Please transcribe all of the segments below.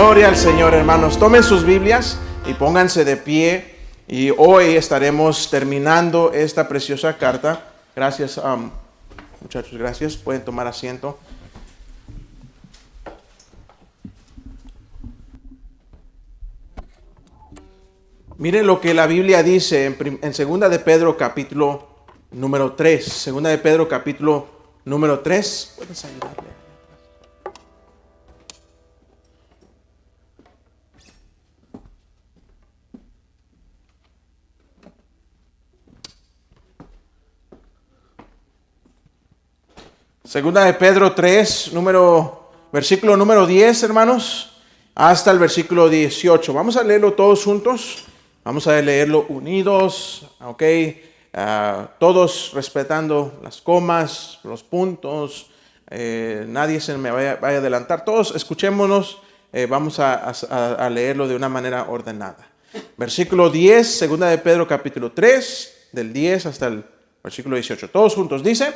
Gloria al Señor, hermanos. Tomen sus Biblias y pónganse de pie. Y hoy estaremos terminando esta preciosa carta. Gracias, muchachos, gracias. Pueden tomar asiento. Miren lo que la Biblia dice en Segunda de Pedro capítulo número 3. Segunda de Pedro capítulo número 3. ¿Puedes ayudarle? Segunda de Pedro 3, versículo número 10, hermanos, hasta el versículo 18. Vamos a leerlo todos juntos. Vamos a leerlo unidos, ¿ok? Todos respetando las comas, los puntos. Nadie se me vaya a adelantar. Todos escuchémonos. Vamos a leerlo de una manera ordenada. Versículo 10, segunda de Pedro capítulo 3, del 10 hasta el versículo 18. Todos juntos dice: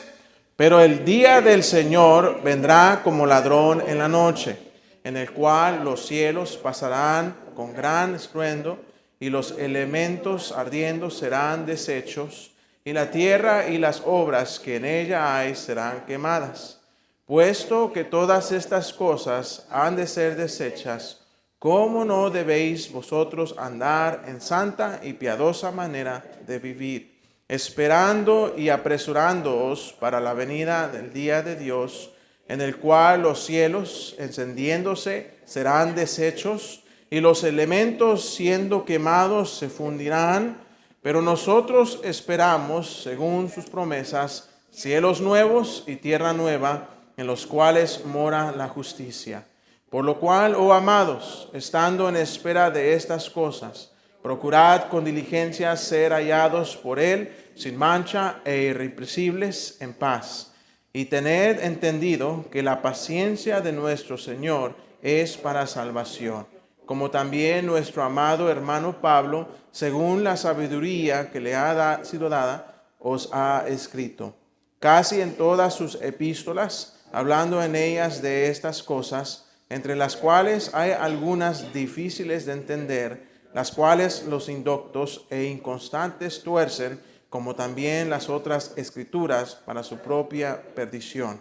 pero el día del Señor vendrá como ladrón en la noche, en el cual los cielos pasarán con gran estruendo, y los elementos ardiendo serán deshechos, y la tierra y las obras que en ella hay serán quemadas. Puesto que todas estas cosas han de ser deshechas, ¿cómo no debéis vosotros andar en santa y piadosa manera de vivir, esperando y apresurándoos para la venida del día de Dios, en el cual los cielos, encendiéndose, serán deshechos, y los elementos, siendo quemados, se fundirán? Pero nosotros esperamos, según sus promesas, cielos nuevos y tierra nueva, en los cuales mora la justicia. Por lo cual, oh amados, estando en espera de estas cosas, procurad con diligencia ser hallados por Él, sin mancha e irreprensibles, en paz. Y tened entendido que la paciencia de nuestro Señor es para salvación, como también nuestro amado hermano Pablo, según la sabiduría que le ha sido dada, os ha escrito. Casi en todas sus epístolas, hablando en ellas de estas cosas, entre las cuales hay algunas difíciles de entender, las cuales los indoctos e inconstantes tuercen, como también las otras escrituras, para su propia perdición.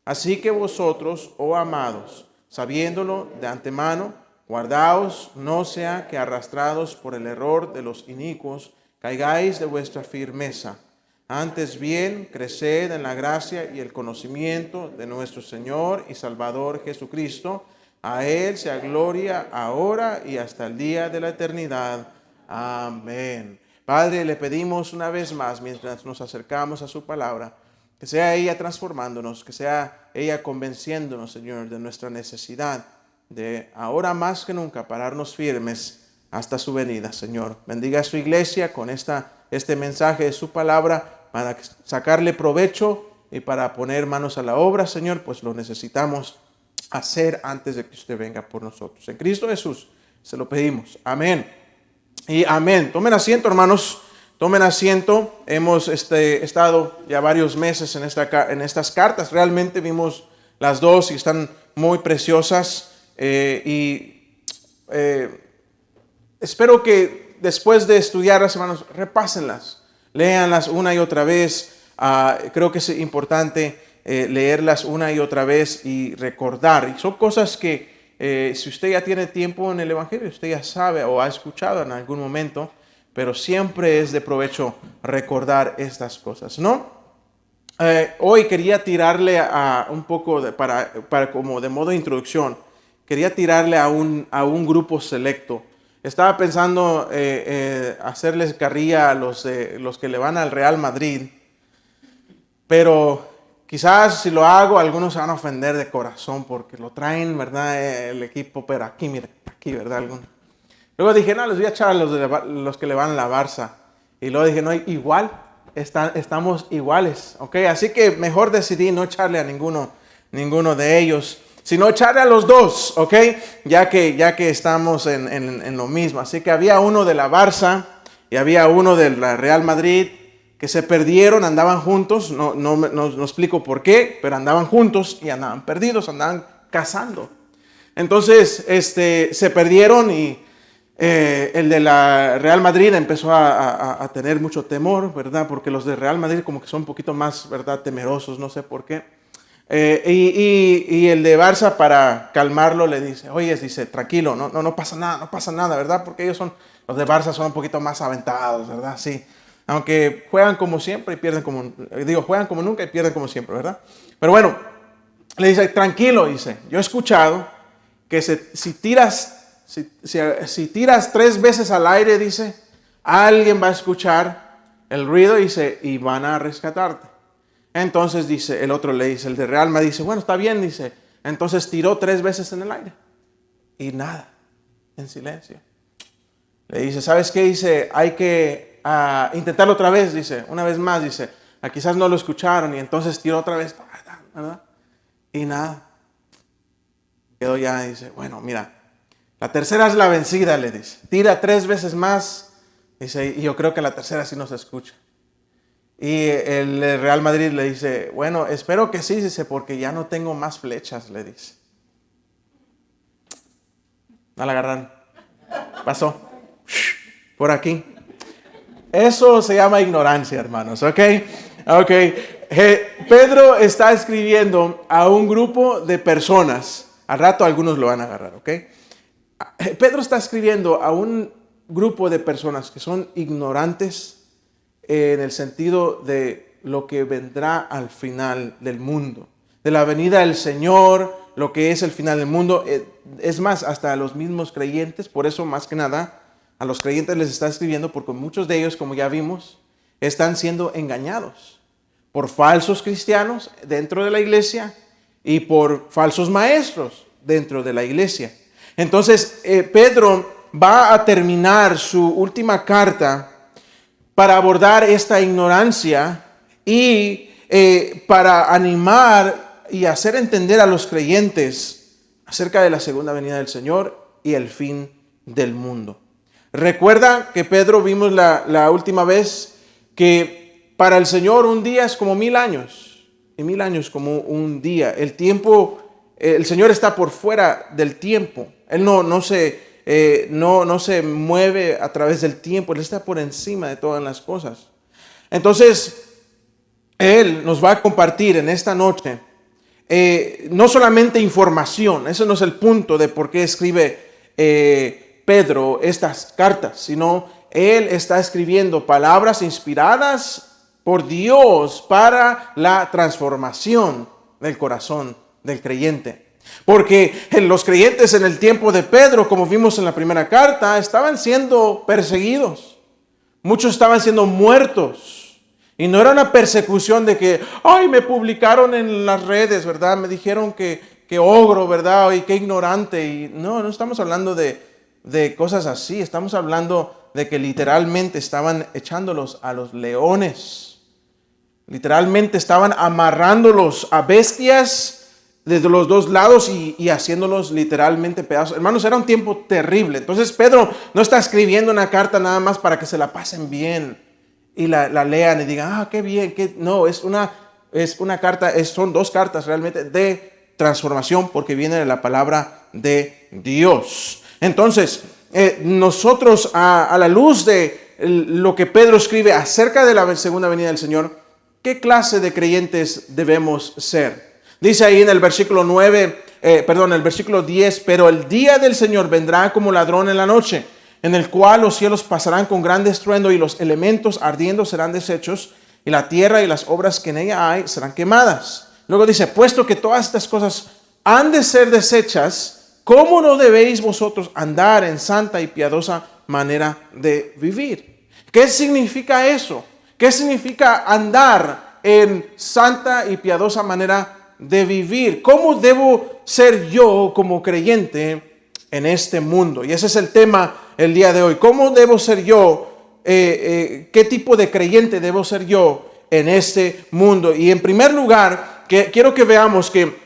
Así que vosotros, oh amados, sabiéndolo de antemano, guardaos, no sea que arrastrados por el error de los inicuos, caigáis de vuestra firmeza. Antes bien, creced en la gracia y el conocimiento de nuestro Señor y Salvador Jesucristo. A Él sea gloria ahora y hasta el día de la eternidad. Amén. Padre, le pedimos una vez más, mientras nos acercamos a su palabra, que sea ella transformándonos, que sea ella convenciéndonos, Señor, de nuestra necesidad de ahora más que nunca pararnos firmes hasta su venida, Señor. Bendiga a su iglesia con este mensaje de su palabra para sacarle provecho y para poner manos a la obra, Señor, pues lo necesitamos hacer antes de que usted venga por nosotros. En Cristo Jesús se lo pedimos. Amén. Y amén. Tomen asiento, hermanos. Tomen asiento. Hemos estado ya varios meses en estas cartas. Realmente vimos las dos y están muy preciosas. Espero que después de estudiarlas, hermanos, repásenlas. Léanlas una y otra vez. Creo que es importante leerlas una y otra vez y recordar. Y son cosas que si usted ya tiene tiempo en el Evangelio, usted ya sabe o ha escuchado en algún momento, pero siempre es de provecho recordar estas cosas, ¿no? Hoy quería tirarle a un poco, para como de modo de introducción, quería tirarle a un grupo selecto. Estaba pensando hacerles carrilla a los que le van al Real Madrid, pero quizás si lo hago, algunos se van a ofender de corazón porque lo traen, ¿verdad? El equipo, pero aquí, mire, aquí, ¿verdad? Luego dije, no, les voy a echar a los que le van a la Barça. Y luego dije, no, igual, estamos iguales, ¿ok? Así que mejor decidí no echarle a ninguno de ellos, sino echarle a los dos, ¿ok? Ya que estamos en lo mismo. Así que había uno de la Barça y había uno del Real Madrid, que se perdieron, andaban juntos, no explico por qué, pero andaban juntos y andaban perdidos, andaban cazando. Entonces, se perdieron y el de la Real Madrid empezó a tener mucho temor, ¿verdad? Porque los de Real Madrid como que son un poquito más, ¿verdad? Temerosos, no sé por qué. Y el de Barça, para calmarlo, le dice, oye, dice, tranquilo, no pasa nada, ¿verdad? Porque los de Barça son un poquito más aventados, ¿verdad? Sí. Aunque juegan como siempre y pierden juegan como nunca y pierden como siempre, ¿verdad? Pero bueno, le dice, tranquilo, dice, yo he escuchado que si tiras 3 veces al aire, dice, alguien va a escuchar el ruido, dice, y van a rescatarte. Entonces dice, el otro le dice, el de Real Madrid dice, bueno, está bien, dice. Entonces tiró 3 veces en el aire. Y nada, en silencio. Le dice, ¿sabes qué? Dice, hay que intentarlo otra vez, dice, una vez más, dice. Quizás no lo escucharon y entonces tiró otra vez, ¿verdad? Y nada. Quedó ya, dice, bueno, mira, la tercera es la vencida, le dice. Tira 3 veces más, dice, y yo creo que la tercera sí nos escucha. Y el Real Madrid le dice, bueno, espero que sí, dice, porque ya no tengo más flechas, le dice. No la agarran. Pasó. Por aquí. Eso se llama ignorancia, hermanos, ¿ok? Pedro está escribiendo a un grupo de personas. Al rato algunos lo van a agarrar, ¿ok? Pedro está escribiendo a un grupo de personas que son ignorantes en el sentido de lo que vendrá al final del mundo, de la venida del Señor, lo que es el final del mundo. Es más, hasta a los mismos creyentes, por eso más que nada, a los creyentes les está escribiendo, porque muchos de ellos, como ya vimos, están siendo engañados por falsos cristianos dentro de la iglesia y por falsos maestros dentro de la iglesia. Entonces, Pedro va a terminar su última carta para abordar esta ignorancia y para animar y hacer entender a los creyentes acerca de la segunda venida del Señor y el fin del mundo. Recuerda que Pedro vimos la última vez que para el Señor un día es como 1000 años y 1000 años como un día. El tiempo, el Señor está por fuera del tiempo. Él no se mueve a través del tiempo. Él está por encima de todas las cosas. Entonces, Él nos va a compartir en esta noche no solamente información. Ese no es el punto de por qué escribe Pedro estas cartas, sino Él está escribiendo palabras inspiradas por Dios para la transformación del corazón del creyente. Porque los creyentes en el tiempo de Pedro, como vimos en la primera carta, estaban siendo perseguidos. Muchos estaban siendo muertos. Y no era una persecución de que, ay, me publicaron en las redes, ¿verdad? Me dijeron que ogro, ¿verdad? Y que ignorante. Y no estamos hablando de cosas así. Estamos hablando de que literalmente estaban echándolos a los leones. Literalmente estaban amarrándolos a bestias desde los dos lados y haciéndolos literalmente pedazos. Hermanos, era un tiempo terrible. Entonces Pedro no está escribiendo una carta nada más para que se la pasen bien y la lean y digan, qué bien. No, es una carta, son 2 cartas realmente de transformación, porque viene de la palabra de Dios. Entonces, nosotros a la luz de lo que Pedro escribe acerca de la segunda venida del Señor, ¿qué clase de creyentes debemos ser? Dice ahí en el versículo 10, pero el día del Señor vendrá como ladrón en la noche, en el cual los cielos pasarán con gran estruendo y los elementos ardiendo serán deshechos y la tierra y las obras que en ella hay serán quemadas. Luego dice, puesto que todas estas cosas han de ser deshechas, ¿cómo no debéis vosotros andar en santa y piadosa manera de vivir? ¿Qué significa eso? ¿Qué significa andar en santa y piadosa manera de vivir? ¿Cómo debo ser yo como creyente en este mundo? Y ese es el tema el día de hoy. ¿Cómo debo ser yo? ¿Qué tipo de creyente debo ser yo en este mundo? Y en primer lugar, quiero que veamos que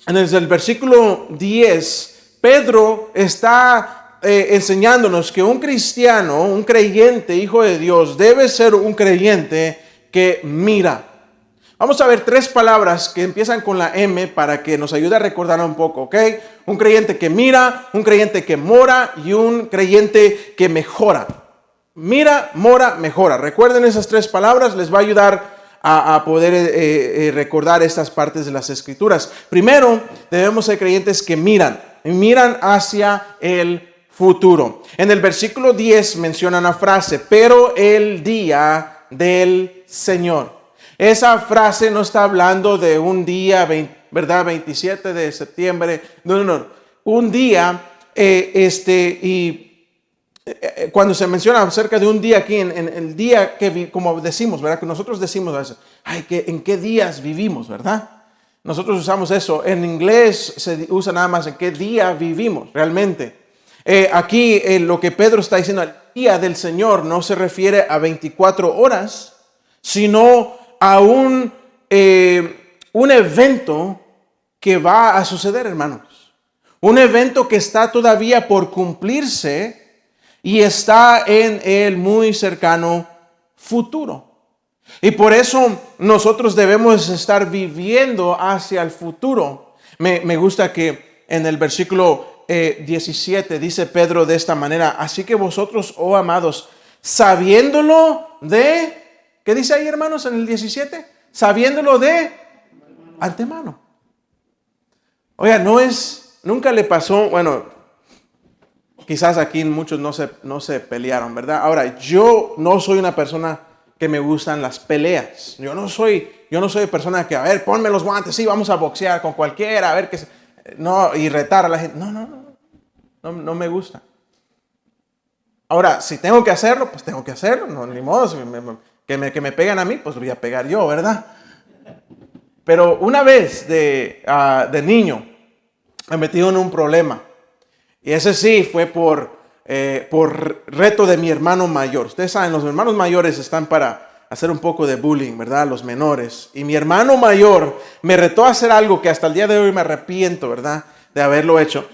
en el versículo 10, Pedro está enseñándonos que un cristiano, un creyente, hijo de Dios, debe ser un creyente que mira. Vamos a ver 3 palabras que empiezan con la M para que nos ayude a recordar un poco, ¿ok? Un creyente que mira, un creyente que mora y un creyente que mejora. Mira, mora, mejora. Recuerden esas 3 palabras, les va a ayudar a poder recordar estas partes de las Escrituras. Primero, debemos ser creyentes que miran hacia el futuro. En el versículo 10 menciona una frase, pero el día del Señor. Esa frase no está hablando de un día, ¿verdad? 27 de septiembre. No. Un día, cuando se menciona acerca de un día aquí, en el día que, como decimos, ¿verdad? Que nosotros decimos a veces, ¿en qué días vivimos, verdad? Nosotros usamos eso. En inglés se usa nada más en qué día vivimos, realmente. Aquí lo que Pedro está diciendo, el día del Señor, no se refiere a 24 horas, sino a un evento que va a suceder, hermanos. Un evento que está todavía por cumplirse y está en el muy cercano futuro. Y por eso nosotros debemos estar viviendo hacia el futuro. Me gusta que en el versículo 17 dice Pedro de esta manera, así que vosotros, oh amados, sabiéndolo de... ¿Qué dice ahí, hermanos, en el 17? Sabiéndolo de antemano. Oiga, nunca le pasó, bueno, quizás aquí muchos no se pelearon, ¿verdad? Ahora, yo no soy una persona que me gustan las peleas. Yo no soy persona que, a ver, ponme los guantes, sí, vamos a boxear con cualquiera, a ver qué... No, y retar a la gente. No me gusta. Ahora, si tengo que hacerlo, pues tengo que hacerlo, no, ni modo, que me pegan a mí, pues voy a pegar yo, ¿verdad? Pero una vez de niño me metí en un problema. Y ese sí fue por reto de mi hermano mayor. Ustedes saben, los hermanos mayores están para hacer un poco de bullying, ¿verdad? Los menores. Y mi hermano mayor me retó a hacer algo que hasta el día de hoy me arrepiento, ¿verdad? De haberlo hecho.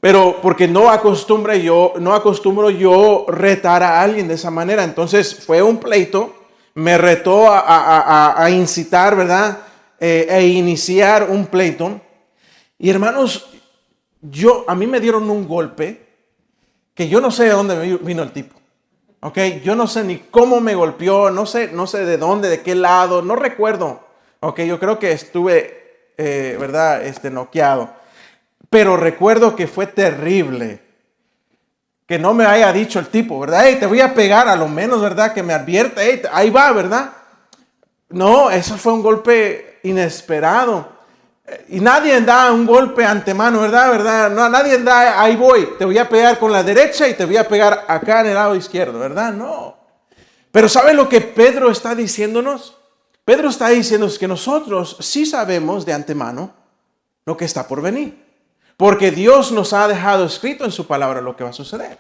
Pero porque no acostumbro yo retar a alguien de esa manera. Entonces fue un pleito, me retó a incitar, ¿verdad? E iniciar un pleito. Y hermanos, a mí me dieron un golpe que yo no sé de dónde vino el tipo. ¿Ok? Yo no sé ni cómo me golpeó, no sé de dónde, de qué lado, no recuerdo. ¿Ok? Yo creo que estuve, ¿verdad? Noqueado. Pero recuerdo que fue terrible que no me haya dicho el tipo, ¿verdad? Hey, te voy a pegar, a lo menos, ¿verdad? Que me advierta, hey, ahí va, ¿verdad? No, eso fue un golpe inesperado. Y nadie da un golpe antemano, ¿verdad? No, nadie da, ahí voy, te voy a pegar con la derecha y te voy a pegar acá en el lado izquierdo, ¿verdad? No. Pero ¿saben lo que Pedro está diciéndonos? Pedro está diciéndonos que nosotros sí sabemos de antemano lo que está por venir. Porque Dios nos ha dejado escrito en su palabra lo que va a suceder.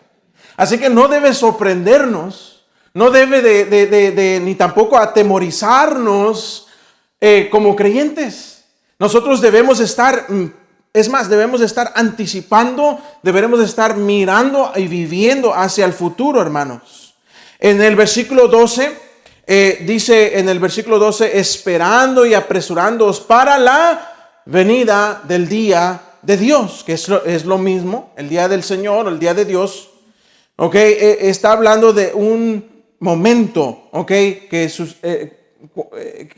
Así que no debe sorprendernos, no debe ni tampoco atemorizarnos como creyentes. Nosotros debemos estar, debemos estar anticipando, deberemos estar mirando y viviendo hacia el futuro, hermanos. En el versículo 12, dice en el versículo 12, esperando y apresurándoos para la venida del día de Dios, que es lo mismo, el día del Señor, el día de Dios, ¿ok? Está hablando de un momento, ¿ok?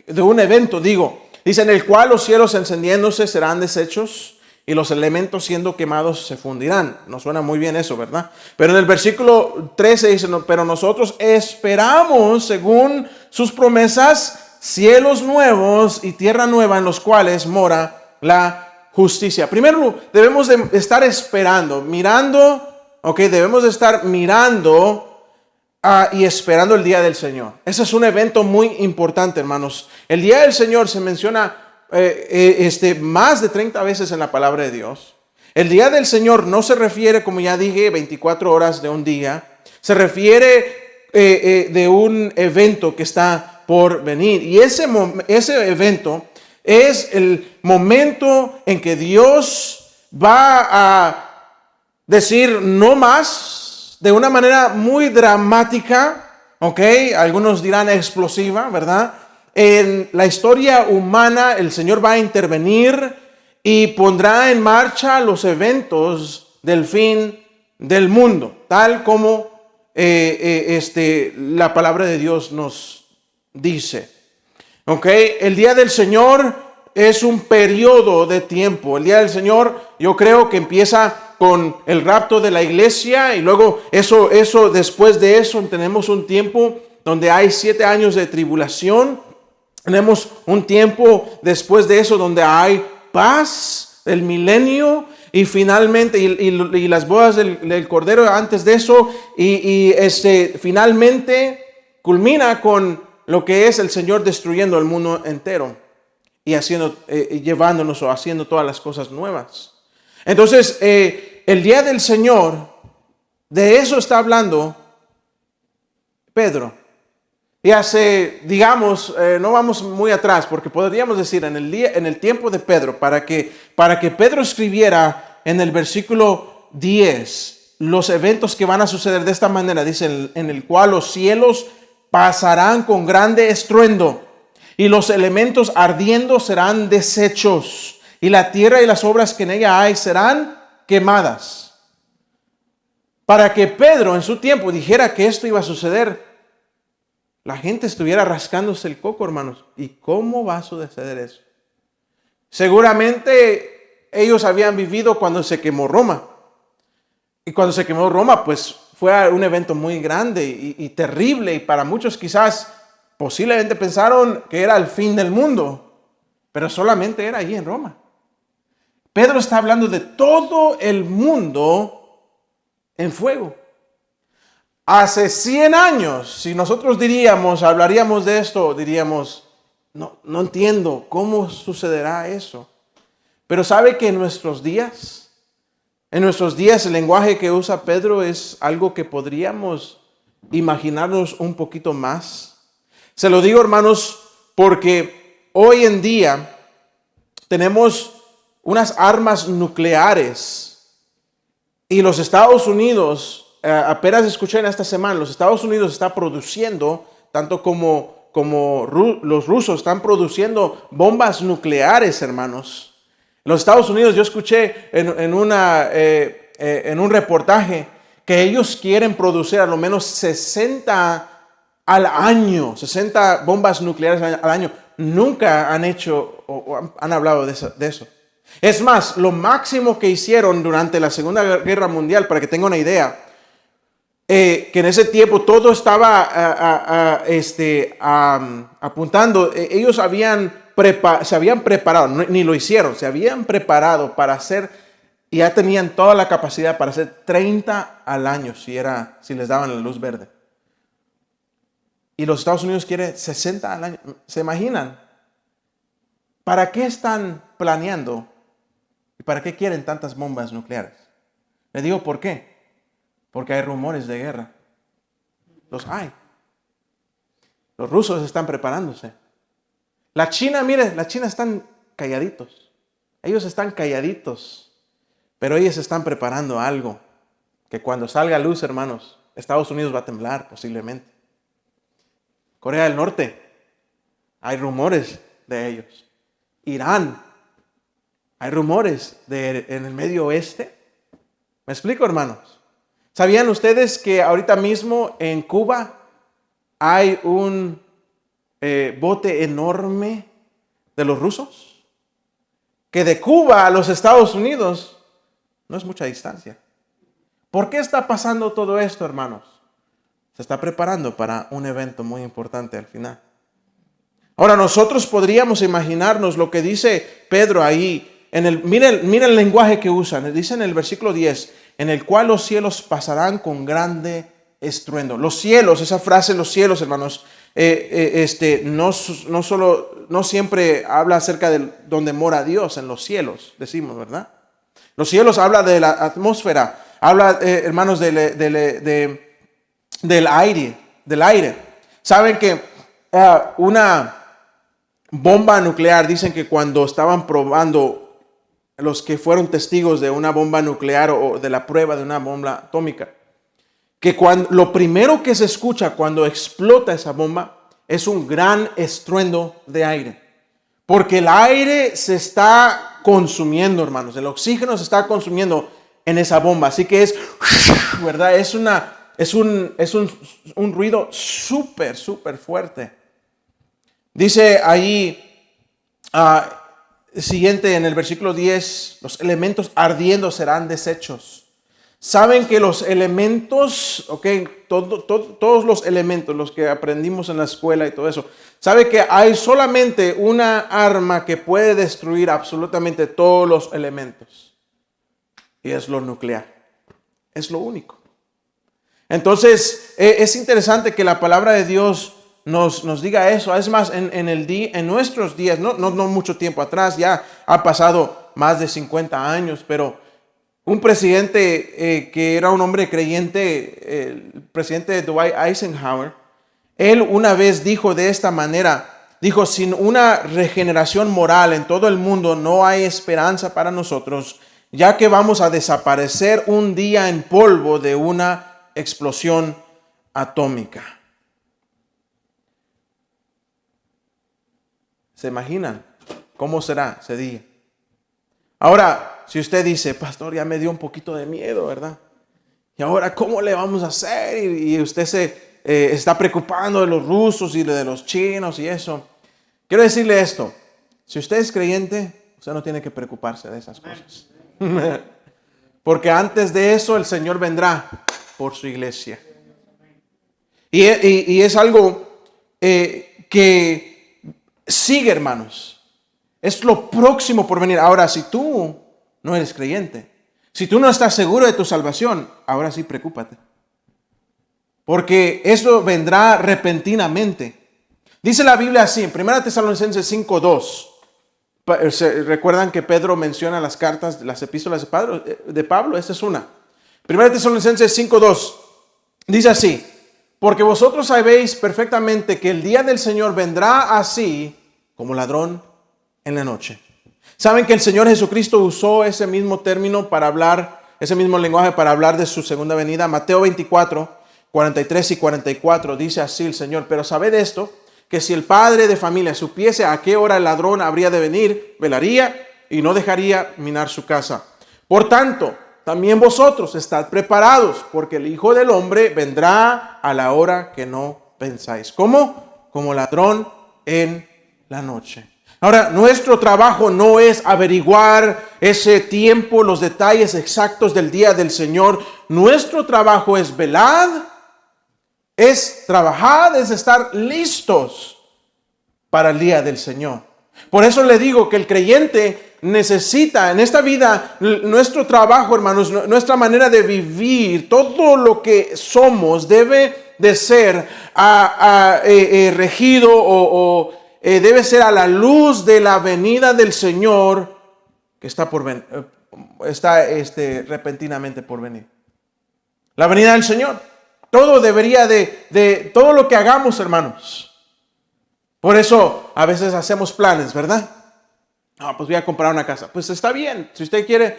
De un evento, dice, en el cual los cielos encendiéndose serán deshechos y los elementos siendo quemados se fundirán. Nos suena muy bien eso, ¿verdad? Pero en el versículo 13 dice, pero nosotros esperamos, según sus promesas, cielos nuevos y tierra nueva en los cuales mora la justicia. Primero, debemos de estar esperando, mirando, ok, debemos de estar mirando y esperando el día del Señor. Ese es un evento muy importante, hermanos. El día del Señor se menciona más de 30 veces en la palabra de Dios. El día del Señor no se refiere, como ya dije, 24 horas de un día. Se refiere de un evento que está por venir. Y ese evento es el momento en que Dios va a decir no más de una manera muy dramática, ¿ok? Algunos dirán explosiva, ¿verdad? en la historia humana el Señor va a intervenir y pondrá en marcha los eventos del fin del mundo, tal como la palabra de Dios nos dice. Okay, el día del Señor es un periodo de tiempo. El día del Señor, yo creo que empieza con el rapto de la iglesia y luego después de eso tenemos un tiempo donde hay 7 años de tribulación. Tenemos un tiempo después de eso donde hay paz, el milenio y finalmente y las bodas del Cordero antes de eso y finalmente culmina con lo que es el Señor destruyendo el mundo entero y llevándonos o haciendo todas las cosas nuevas. Entonces, el día del Señor, de eso está hablando Pedro. Y digamos, no vamos muy atrás, porque podríamos decir en el tiempo de Pedro, para que Pedro escribiera en el versículo 10 los eventos que van a suceder de esta manera, dice, en el cual los cielos pasarán con grande estruendo, y los elementos ardiendo serán deshechos, y la tierra y las obras que en ella hay serán quemadas. Para que Pedro en su tiempo dijera que esto iba a suceder, la gente estuviera rascándose el coco, hermanos. ¿Y cómo va a suceder eso? Seguramente ellos habían vivido cuando se quemó Roma. Y cuando se quemó Roma, pues fue un evento muy grande y terrible. Y para muchos quizás posiblemente pensaron que era el fin del mundo. Pero solamente era ahí en Roma. Pedro está hablando de todo el mundo en fuego. Hace 100 años, si nosotros hablaríamos de esto, diríamos, no entiendo cómo sucederá eso. Pero ¿sabe que en nuestros días el lenguaje que usa Pedro es algo que podríamos imaginarnos un poquito más? Se lo digo, hermanos, porque hoy en día tenemos unas armas nucleares y los Estados Unidos, apenas escuché en esta semana, los Estados Unidos está produciendo, tanto como los rusos están produciendo bombas nucleares, hermanos. En los Estados Unidos yo escuché en un reportaje que ellos quieren producir a lo menos 60 al año, 60 bombas nucleares al año. Nunca han hecho o han hablado de eso. Es más, lo máximo que hicieron durante la Segunda Guerra Mundial, para que tengan una idea, que en ese tiempo todo estaba apuntando, ellos se habían preparado, ni lo hicieron, se habían preparado para hacer, y ya tenían toda la capacidad para hacer 30 al año si les daban la luz verde. Y los Estados Unidos quieren 60 al año. ¿Se imaginan? ¿Para qué están planeando? ¿Y para qué quieren tantas bombas nucleares? Le digo por qué. Porque hay rumores de guerra. Los hay. Los rusos están preparándose. La China están calladitos. Ellos están calladitos. Pero ellos están preparando algo. Que cuando salga a luz, hermanos, Estados Unidos va a temblar posiblemente. Corea del Norte. Hay rumores de ellos. Irán. Hay rumores en el Medio Oeste. ¿Me explico, hermanos? ¿Sabían ustedes que ahorita mismo en Cuba hay un bote enorme de los rusos? Que de Cuba a los Estados Unidos no es mucha distancia. ¿Por qué está pasando todo esto, hermanos? Se está preparando para un evento muy importante al final. Ahora nosotros podríamos imaginarnos lo que dice Pedro ahí. Miren el lenguaje que usan. Dice en el versículo 10, en el cual los cielos pasarán con grande estruendo. Los cielos, esa frase, los cielos, hermanos, no siempre habla acerca de donde mora Dios, en los cielos, decimos, ¿verdad? Los cielos habla de la atmósfera, habla, hermanos, del aire. Saben que una bomba nuclear, dicen que cuando estaban probando, los que fueron testigos de una bomba nuclear o de la prueba de una bomba atómica, que lo primero que se escucha cuando explota esa bomba es un gran estruendo de aire. Porque el aire se está consumiendo, hermanos. El oxígeno se está consumiendo en esa bomba. Así que es, ¿verdad? Es un ruido súper, súper fuerte. Dice ahí, siguiente en el versículo 10, los elementos ardiendo serán deshechos. Saben que los elementos, todos los elementos, los que aprendimos en la escuela y todo eso, sabe que hay solamente una arma que puede destruir absolutamente todos los elementos. Y es lo nuclear. Es lo único. Entonces, es interesante que la palabra de Dios nos diga eso. Es más, en nuestros días, no mucho tiempo atrás, ya ha pasado más de 50 años, pero un presidente que era un hombre creyente, el presidente Dwight Eisenhower, él una vez dijo de esta manera, dijo, sin una regeneración moral en todo el mundo no hay esperanza para nosotros, ya que vamos a desaparecer un día en polvo de una explosión atómica. ¿Se imaginan cómo será ese día? Ahora, si usted dice, pastor, ya me dio un poquito de miedo, ¿verdad? Y ahora, ¿cómo le vamos a hacer? Y usted se está preocupando de los rusos y de los chinos y eso. Quiero decirle esto. Si usted es creyente, usted no tiene que preocuparse de esas cosas. Porque antes de eso, el Señor vendrá por su iglesia. Y es algo que sigue, hermanos. Es lo próximo por venir. Ahora, si tú no eres creyente, si tú no estás seguro de tu salvación, ahora sí preocúpate. Porque eso vendrá repentinamente. Dice la Biblia así, en 1 Tesalonicenses 5:2. ¿Recuerdan que Pedro menciona las cartas, las epístolas de Pablo? Esta es una. 1 Tesalonicenses 5:2. Dice así, porque vosotros sabéis perfectamente que el día del Señor vendrá así como ladrón en la noche. Saben que el Señor Jesucristo usó ese mismo término para hablar, ese mismo lenguaje para hablar de su segunda venida. Mateo 24, 43 y 44 dice así el Señor, pero sabed esto, que si el padre de familia supiese a qué hora el ladrón habría de venir, velaría y no dejaría minar su casa. Por tanto, también vosotros estad preparados, porque el Hijo del Hombre vendrá a la hora que no pensáis. ¿Cómo? Como ladrón en la noche. Ahora, nuestro trabajo no es averiguar ese tiempo, los detalles exactos del día del Señor. Nuestro trabajo es velar, es trabajar, es estar listos para el día del Señor. Por eso le digo que el creyente necesita en esta vida, nuestro trabajo, hermanos, nuestra manera de vivir, todo lo que somos debe de ser regido o debe ser a la luz de la venida del Señor que está repentinamente por venir. La venida del Señor. Todo debería de todo lo que hagamos, hermanos. Por eso a veces hacemos planes, ¿verdad? Pues voy a comprar una casa. Pues está bien. Si usted quiere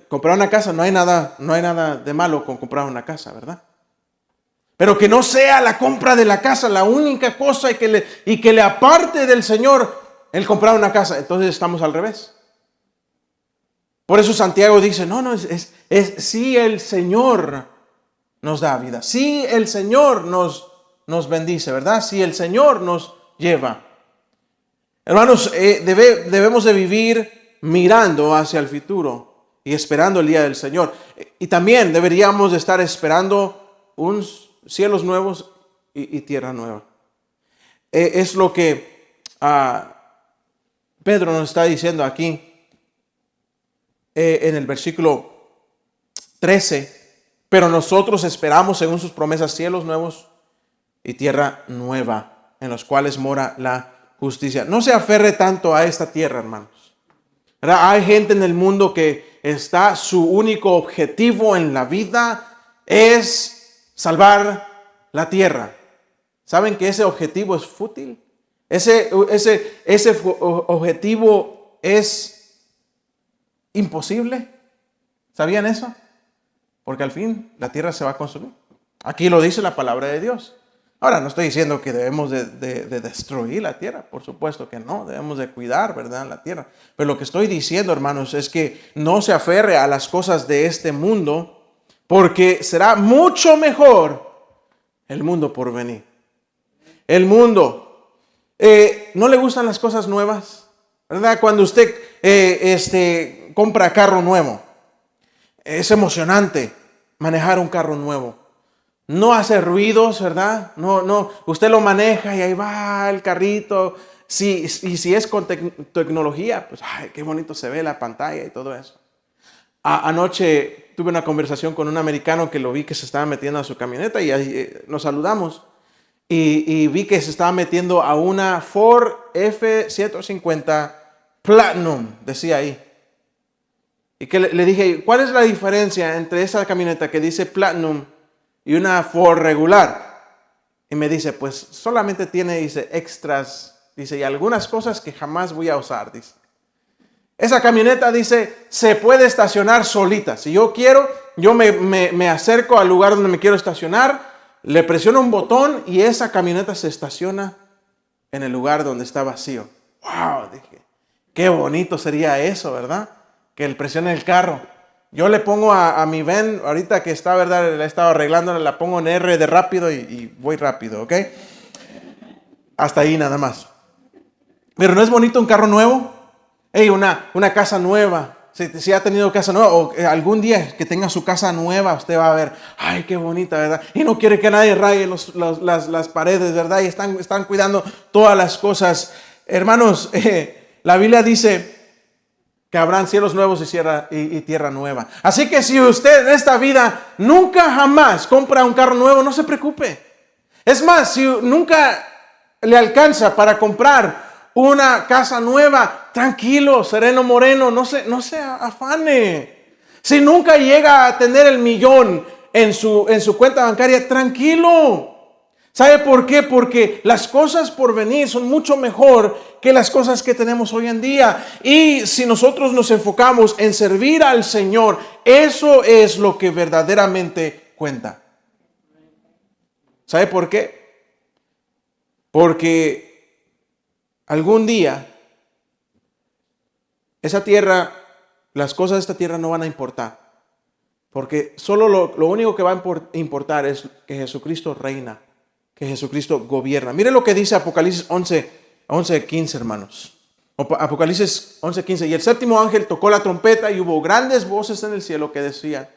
comprar una casa, no hay nada de malo con comprar una casa, ¿verdad? Pero que no sea la compra de la casa la única cosa y que le aparte del Señor el comprar una casa. Entonces estamos al revés. Por eso Santiago dice, es si el Señor nos da vida, si el Señor nos bendice, ¿verdad? Si el Señor nos lleva. Hermanos, debemos de vivir mirando hacia el futuro y esperando el día del Señor. Y también deberíamos de estar esperando cielos nuevos y tierra nueva. Es lo que Pedro nos está diciendo aquí en el versículo 13. Pero nosotros esperamos según sus promesas cielos nuevos y tierra nueva, en los cuales mora la justicia. No se aferre tanto a esta tierra, hermanos. ¿Verdad? Hay gente en el mundo que su único objetivo en la vida es salvar la tierra. ¿Saben que ese objetivo es fútil? Ese objetivo es imposible. ¿Sabían eso? Porque al fin la tierra se va a consumir. Aquí lo dice la palabra de Dios. Ahora, no estoy diciendo que debemos de destruir la tierra, por supuesto que no, debemos de cuidar, ¿verdad?, la tierra. Pero lo que estoy diciendo, hermanos, es que no se aferre a las cosas de este mundo, porque será mucho mejor el mundo por venir. El mundo, ¿no le gustan las cosas nuevas? ¿Verdad? Cuando usted compra carro nuevo, es emocionante manejar un carro nuevo. No hace ruidos, ¿verdad? No, usted lo maneja y ahí va el carrito. Y si es con tecnología, pues, ay, qué bonito se ve la pantalla y todo eso. Anoche tuve una conversación con un americano que lo vi que se estaba metiendo a su camioneta y ahí, nos saludamos. Y vi que se estaba metiendo a una Ford F-150 Platinum, decía ahí. Y que le dije, ¿cuál es la diferencia entre esa camioneta que dice Platinum y una Ford regular? Y me dice, pues solamente tiene, dice, extras, dice, y algunas cosas que jamás voy a usar, dice. Esa camioneta, dice, se puede estacionar solita. Si yo quiero, yo me acerco al lugar donde me quiero estacionar, le presiono un botón y esa camioneta se estaciona en el lugar donde está vacío. ¡Wow! Dije, qué bonito sería eso, ¿verdad? Que él presione el carro. Yo le pongo a mi van, ahorita que está, ¿verdad? La he estado arreglando, la pongo en R de rápido y voy rápido, ¿ok? Hasta ahí nada más. Pero ¿no es bonito un carro nuevo? Hey, una casa nueva. Si ha tenido casa nueva o algún día que tenga su casa nueva, usted va a ver, ay, qué bonita, ¿verdad? Y no quiere que nadie raye las paredes, ¿verdad? Y están cuidando todas las cosas. Hermanos, la Biblia dice que habrán cielos nuevos y tierra nueva. Así que si usted en esta vida nunca jamás compra un carro nuevo, no se preocupe. Es más, si nunca le alcanza para comprar una casa nueva, tranquilo, sereno, moreno, no se afane. Si nunca llega a tener el millón en su cuenta bancaria, tranquilo. ¿Sabe por qué? Porque las cosas por venir son mucho mejor que las cosas que tenemos hoy en día. Y si nosotros nos enfocamos en servir al Señor, eso es lo que verdaderamente cuenta. ¿Sabe por qué? Porque algún día, esa tierra, las cosas de esta tierra no van a importar. Porque solo lo único que va a importar es que Jesucristo reina, que Jesucristo gobierna. Mire lo que dice Apocalipsis 11:15, hermanos. Apocalipsis 11:15. Y el séptimo ángel tocó la trompeta y hubo grandes voces en el cielo que decían,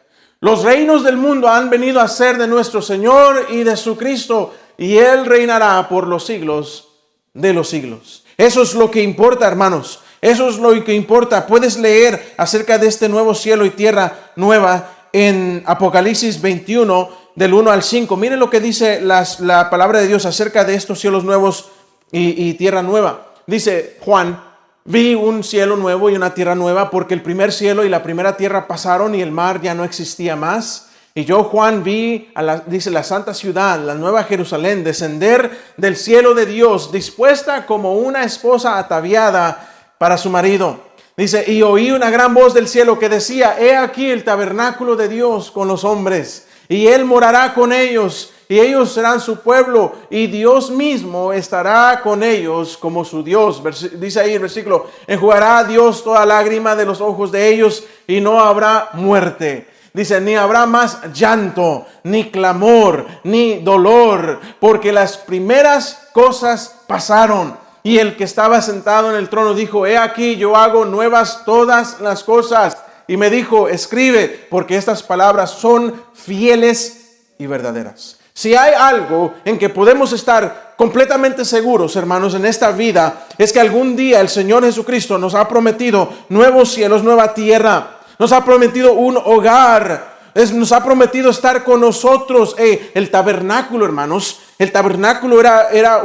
los reinos del mundo han venido a ser de nuestro Señor y de su Cristo, y Él reinará por los siglos de los siglos. Eso es lo que importa, hermanos. Eso es lo que importa. Puedes leer acerca de este nuevo cielo y tierra nueva en Apocalipsis 21, del 1 al 5. Miren lo que dice la palabra de Dios acerca de estos cielos nuevos y tierra nueva. Dice Juan, vi un cielo nuevo y una tierra nueva, porque el primer cielo y la primera tierra pasaron y el mar ya no existía más. Y yo, Juan, vi, dice, la santa ciudad, la nueva Jerusalén, descender del cielo de Dios, dispuesta como una esposa ataviada para su marido. Dice, y oí una gran voz del cielo que decía, he aquí el tabernáculo de Dios con los hombres, y Él morará con ellos, y ellos serán su pueblo, y Dios mismo estará con ellos como su Dios. Dice ahí el versículo, enjugará a Dios toda lágrima de los ojos de ellos, y no habrá muerte. Dice, ni habrá más llanto, ni clamor, ni dolor, porque las primeras cosas pasaron. Y el que estaba sentado en el trono dijo, he aquí yo hago nuevas todas las cosas. Y me dijo, escribe, porque estas palabras son fieles y verdaderas. Si hay algo en que podemos estar completamente seguros, hermanos, en esta vida, es que algún día el Señor Jesucristo nos ha prometido nuevos cielos, nueva tierra. Nos ha prometido un hogar. Nos ha prometido estar con nosotros. El tabernáculo, hermanos. El tabernáculo era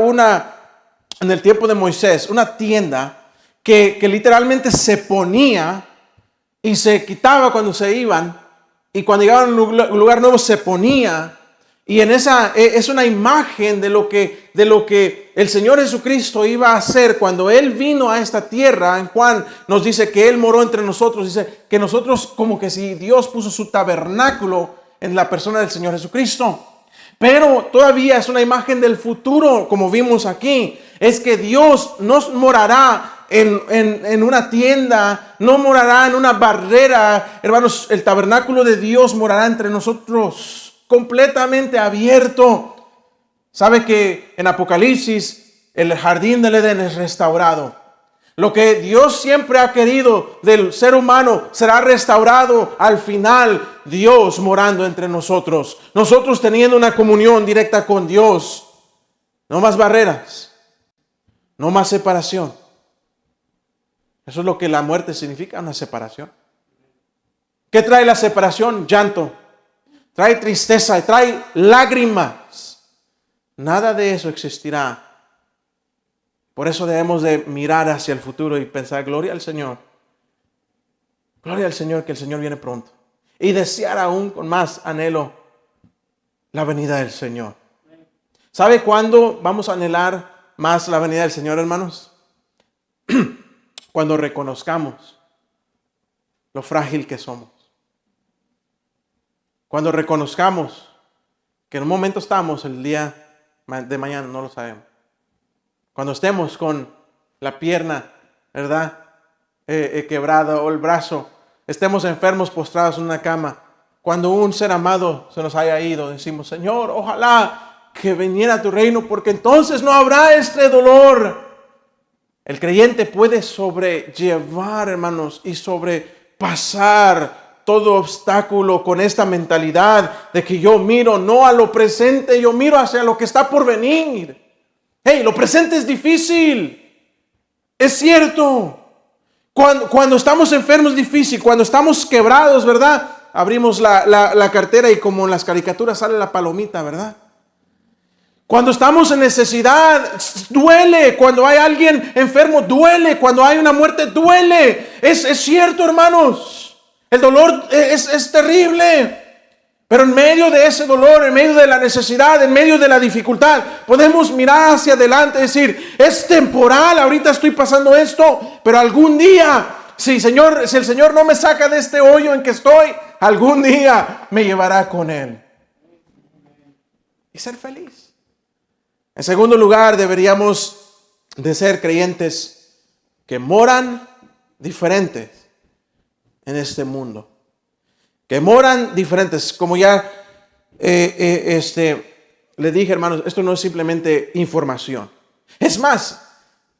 en el tiempo de Moisés, una tienda que literalmente se ponía y se quitaba cuando se iban. Y cuando llegaban a un lugar nuevo se ponía. Y es una imagen de lo que el Señor Jesucristo iba a hacer cuando Él vino a esta tierra. En Juan nos dice que Él moró entre nosotros. Dice que nosotros, como que si Dios puso su tabernáculo en la persona del Señor Jesucristo. Pero todavía es una imagen del futuro, como vimos aquí. Es que Dios no morará en una tienda, no morará en una barrera. Hermanos, el tabernáculo de Dios morará entre nosotros, completamente abierto. ¿Sabe que en Apocalipsis el jardín del Edén es restaurado? Lo que Dios siempre ha querido del ser humano será restaurado al final. Dios morando entre nosotros. Nosotros teniendo una comunión directa con Dios. No más barreras. No más separación. Eso es lo que la muerte significa, una separación. ¿Qué trae la separación? Llanto. Trae tristeza, trae lágrimas. Nada de eso existirá. Por eso debemos de mirar hacia el futuro y pensar, gloria al Señor. Gloria al Señor, que el Señor viene pronto. Y desear aún con más anhelo la venida del Señor. ¿Sabe cuándo vamos a anhelar más la venida del Señor, hermanos? Cuando reconozcamos lo frágil que somos. Cuando reconozcamos que en un momento estamos, el día de mañana no lo sabemos. Cuando estemos con la pierna, ¿verdad? Quebrada o el brazo, estemos enfermos postrados en una cama. Cuando un ser amado se nos haya ido, decimos, Señor, ojalá que viniera tu reino, porque entonces no habrá este dolor. El creyente puede sobrellevar, hermanos, y sobrepasar todo obstáculo con esta mentalidad de que yo miro no a lo presente, yo miro hacia lo que está por venir. Hey, lo presente es difícil. Es cierto. Cuando estamos enfermos es difícil. Cuando estamos quebrados, ¿verdad? Abrimos la cartera y como en las caricaturas sale la palomita, ¿verdad? Cuando estamos en necesidad, duele. Cuando hay alguien enfermo, duele. Cuando hay una muerte, duele. Es cierto, hermanos. El dolor es terrible. Pero en medio de ese dolor, en medio de la necesidad, en medio de la dificultad, podemos mirar hacia adelante y decir, es temporal, ahorita estoy pasando esto, pero algún día, si el Señor no me saca de este hoyo en que estoy, algún día me llevará con Él. Y ser feliz. En segundo lugar, deberíamos de ser creyentes que moran diferentes en este mundo. Que moran diferentes, como ya le dije, hermanos, esto no es simplemente información. Es más,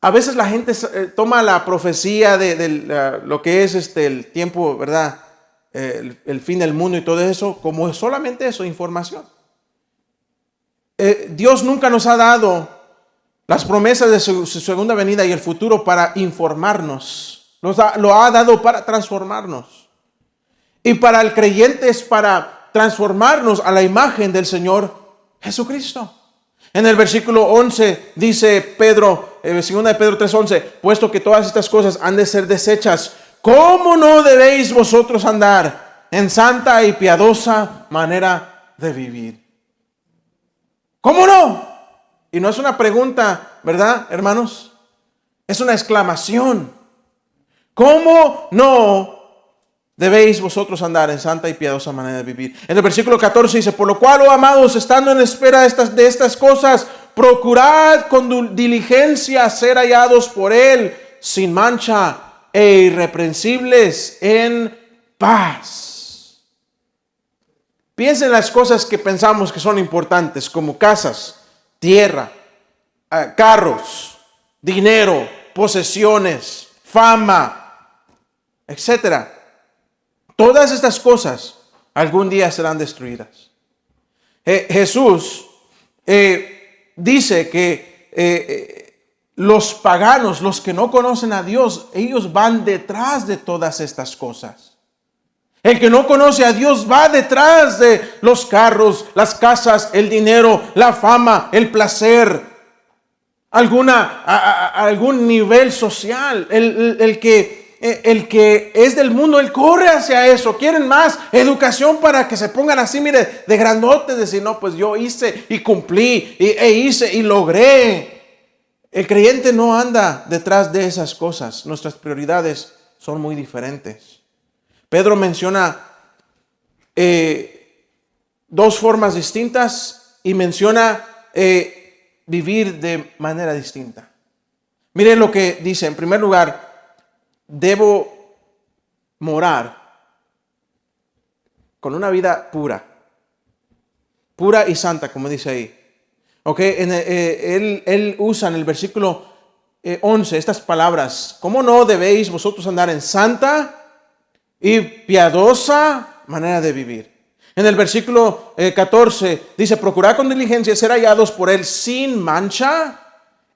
a veces la gente toma la profecía de lo que es el tiempo, ¿verdad? El fin del mundo y todo eso, como solamente eso, información. Dios nunca nos ha dado las promesas de su segunda venida y el futuro para informarnos. Lo ha dado para transformarnos. Y para el creyente es para transformarnos a la imagen del Señor Jesucristo. En el versículo 11 dice Pedro, 2 de Pedro 3:11, puesto que todas estas cosas han de ser desechas, ¿cómo no debéis vosotros andar en santa y piadosa manera de vivir? ¿Cómo no? Y no es una pregunta, ¿verdad, hermanos? Es una exclamación. ¿Cómo no debéis vosotros andar en santa y piadosa manera de vivir? En el versículo 14 dice, por lo cual, oh amados, estando en espera de estas cosas, procurad con diligencia ser hallados por Él, sin mancha e irreprensibles en paz. Piensen en las cosas que pensamos que son importantes, como casas, tierra, carros, dinero, posesiones, fama, etcétera. Todas estas cosas algún día serán destruidas. Jesús dice que los paganos, los que no conocen a Dios, ellos van detrás de todas estas cosas. El que no conoce a Dios va detrás de los carros, las casas, el dinero, la fama, el placer, algún nivel social. El que es del mundo, él corre hacia eso. Quieren más educación para que se pongan así, mire, de grandotes, decir, no, pues yo hice y cumplí, hice y logré. El creyente no anda detrás de esas cosas. Nuestras prioridades son muy diferentes. Pedro menciona dos formas distintas y menciona vivir de manera distinta. Miren lo que dice. En primer lugar, debo morar con una vida pura y santa, como dice ahí. Okay, él usa en el versículo 11 estas palabras: ¿cómo no debéis vosotros andar en santa y piadosa manera de vivir? En el versículo 14 dice: procurad con diligencia ser hallados por él sin mancha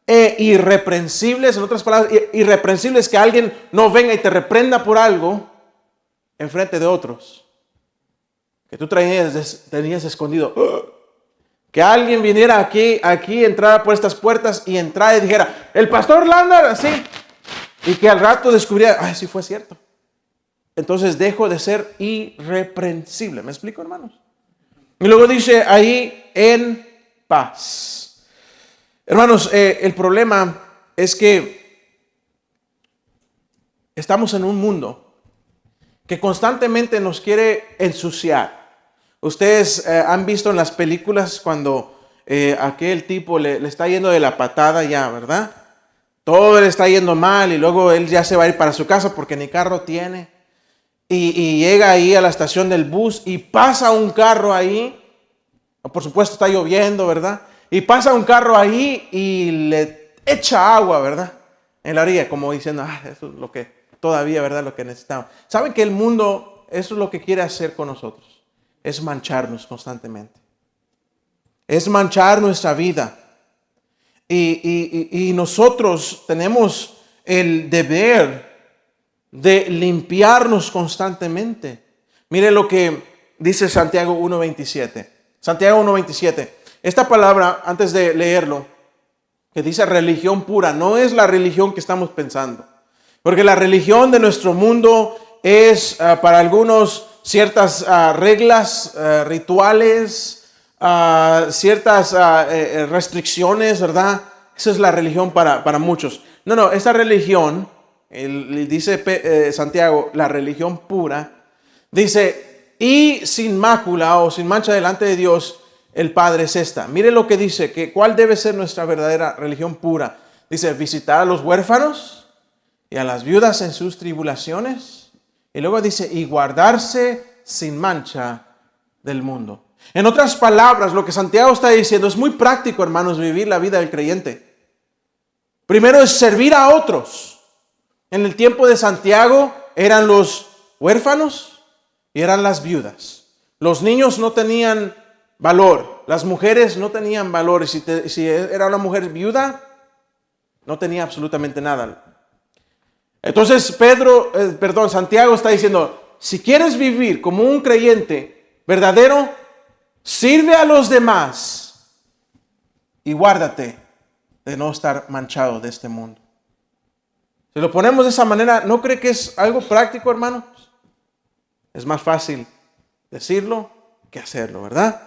e irreprensibles. En otras palabras, irreprensibles, que alguien no venga y te reprenda por algo en frente de otros que tú tenías escondido. Que alguien viniera aquí, entrara por estas puertas y entrara y dijera: el pastor Lander, así. Y que al rato descubriera: ay, sí fue cierto. Entonces dejo de ser irreprensible. ¿Me explico, hermanos? Y luego dice ahí: en paz. Hermanos, el problema es que estamos en un mundo que constantemente nos quiere ensuciar. Ustedes han visto en las películas cuando aquel tipo le está yendo de la patada ya, ¿verdad? Todo le está yendo mal y luego él ya se va a ir para su casa porque ni carro tiene. Y llega ahí a la estación del bus y pasa un carro ahí. Por supuesto está lloviendo, ¿verdad? Y pasa un carro ahí y le echa agua, ¿verdad? En la orilla, como diciendo: eso es lo que todavía, ¿verdad? Lo que necesitamos. ¿Saben que el mundo, eso es lo que quiere hacer con nosotros? Es mancharnos constantemente. Es manchar nuestra vida. Y nosotros tenemos el deber de limpiarnos constantemente. Mire lo que dice Santiago 1:27. Santiago 1:27. Esta palabra, antes de leerlo, que dice religión pura, no es la religión que estamos pensando. Porque la religión de nuestro mundo es para algunos ciertas reglas, rituales, ciertas restricciones, ¿verdad? Esa es la religión para muchos. No, esa religión, dice Santiago, la religión pura, dice: y sin mácula o sin mancha delante de Dios el Padre es esta. Mire lo que dice, que cuál debe ser nuestra verdadera religión pura. Dice: visitar a los huérfanos y a las viudas en sus tribulaciones. Y luego dice: y guardarse sin mancha del mundo. En otras palabras, lo que Santiago está diciendo es muy práctico, hermanos, vivir la vida del creyente. Primero es servir a otros. En el tiempo de Santiago eran los huérfanos y eran las viudas. Los niños no tenían valor, las mujeres no tenían valor. Y si era una mujer viuda, no tenía absolutamente nada. Entonces Santiago está diciendo: si quieres vivir como un creyente verdadero, sirve a los demás y guárdate de no estar manchado de este mundo. Si lo ponemos de esa manera, ¿no cree que es algo práctico, hermanos? Es más fácil decirlo que hacerlo, ¿verdad?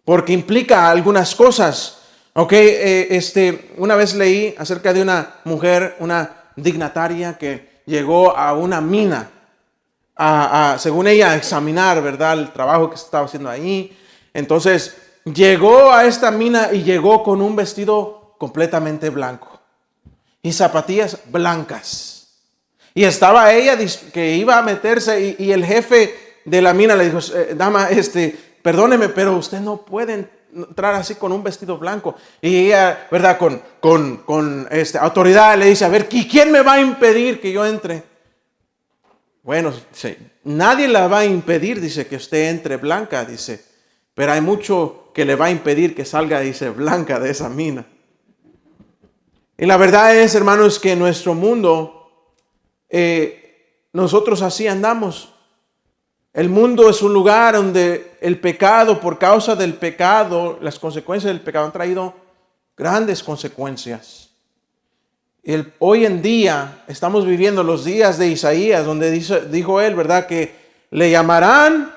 Porque implica algunas cosas. Una vez leí acerca de una mujer, una dignataria que llegó a una mina según ella, a examinar, ¿verdad?, el trabajo que se estaba haciendo ahí. Entonces llegó a esta mina y llegó con un vestido completamente blanco y zapatillas blancas. Y estaba ella que iba a meterse y el jefe de la mina le dijo: dama, perdóneme, pero usted no puede entrar así con un vestido blanco. Y ella, ¿verdad?, con autoridad le dice: a ver, ¿quién me va a impedir que yo entre? Bueno, sí, nadie la va a impedir, dice, que usted entre blanca, dice. Pero hay mucho que le va a impedir que salga, dice, blanca de esa mina. Y la verdad es, hermanos, que en nuestro mundo, nosotros así andamos. El mundo es un lugar donde el pecado, por causa del pecado, las consecuencias del pecado han traído grandes consecuencias. Hoy en día estamos viviendo los días de Isaías, donde dijo él, ¿verdad?, que le llamarán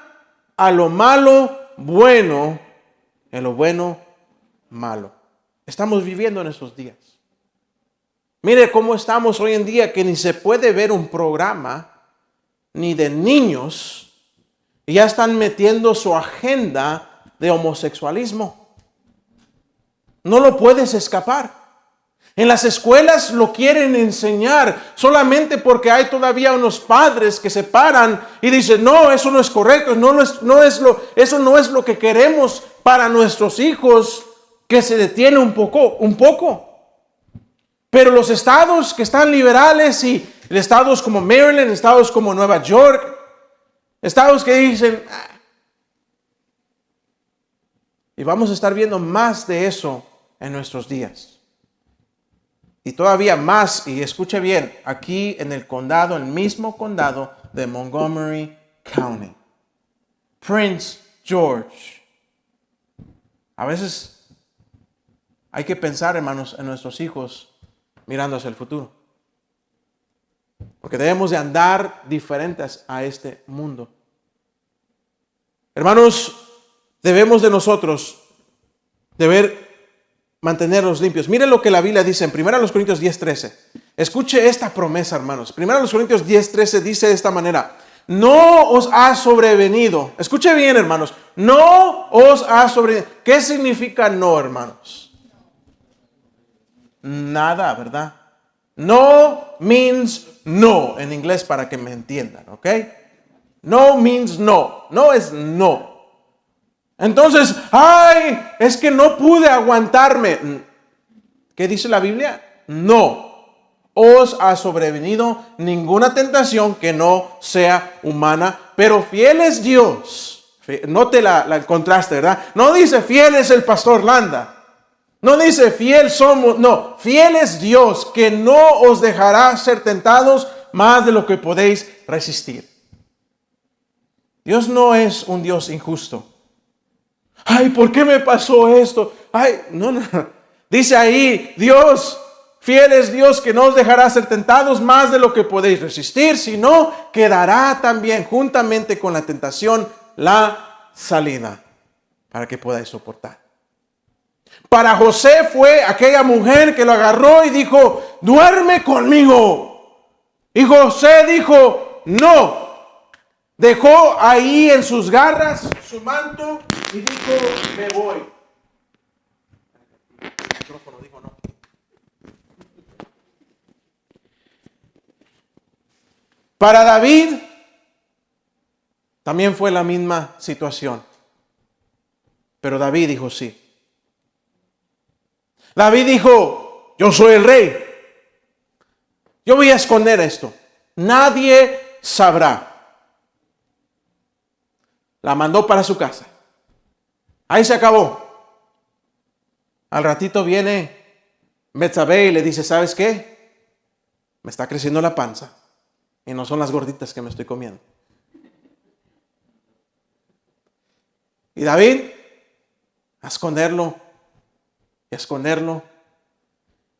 a lo malo bueno y a lo bueno malo. Estamos viviendo en esos días. Mire cómo estamos hoy en día, que ni se puede ver un programa ni de niños y ya están metiendo su agenda de homosexualismo. No lo puedes escapar. En las escuelas lo quieren enseñar solamente porque hay todavía unos padres que se paran y dicen, no, eso no es correcto, eso no es lo que queremos para nuestros hijos, que se detiene un poco. Pero los estados que están liberales y estados como Maryland, estados como Nueva York, estados que dicen, y vamos a estar viendo más de eso en nuestros días. Y todavía más, y escuche bien, aquí en el condado, el mismo condado de Montgomery County, Prince George. A veces hay que pensar, hermanos, en nuestros hijos mirando hacia el futuro. Porque debemos de andar diferentes a este mundo. Hermanos, debemos de nosotros mantenerlos limpios. Miren lo que la Biblia dice en 1 Corintios 10:13. Escuche esta promesa, hermanos. 1 Corintios 10:13 dice de esta manera: no os ha sobrevenido. Escuche bien, hermanos. No os ha sobrevenido. ¿Qué significa no, hermanos? Nada, ¿verdad? No means no en inglés, para que me entiendan, ¿ok? No means no. No es no. Entonces, es que no pude aguantarme. ¿Qué dice la Biblia? No os ha sobrevenido ninguna tentación que no sea humana, pero fiel es Dios. Note el contraste, ¿verdad? No dice fiel es el pastor Landa. No dice fiel somos. No, fiel es Dios, que no os dejará ser tentados más de lo que podéis resistir. Dios no es un Dios injusto. ¿Por qué me pasó esto? No. Dice ahí, Dios, fiel es Dios, que no os dejará ser tentados más de lo que podéis resistir, sino que dará también juntamente con la tentación la salida para que podáis soportar. Para José fue aquella mujer que lo agarró y dijo, duerme conmigo. Y José dijo, no. Dejó ahí en sus garras su manto y dijo, me voy. El micrófono dijo no. Para David también fue la misma situación. Pero David dijo sí. David dijo, yo soy el rey. Yo voy a esconder esto. Nadie sabrá. La mandó para su casa. Ahí se acabó. Al ratito viene Betsabé y le dice, ¿sabes qué? Me está creciendo la panza. Y no son las gorditas que me estoy comiendo. Y David, a esconderlo. Y a esconderlo.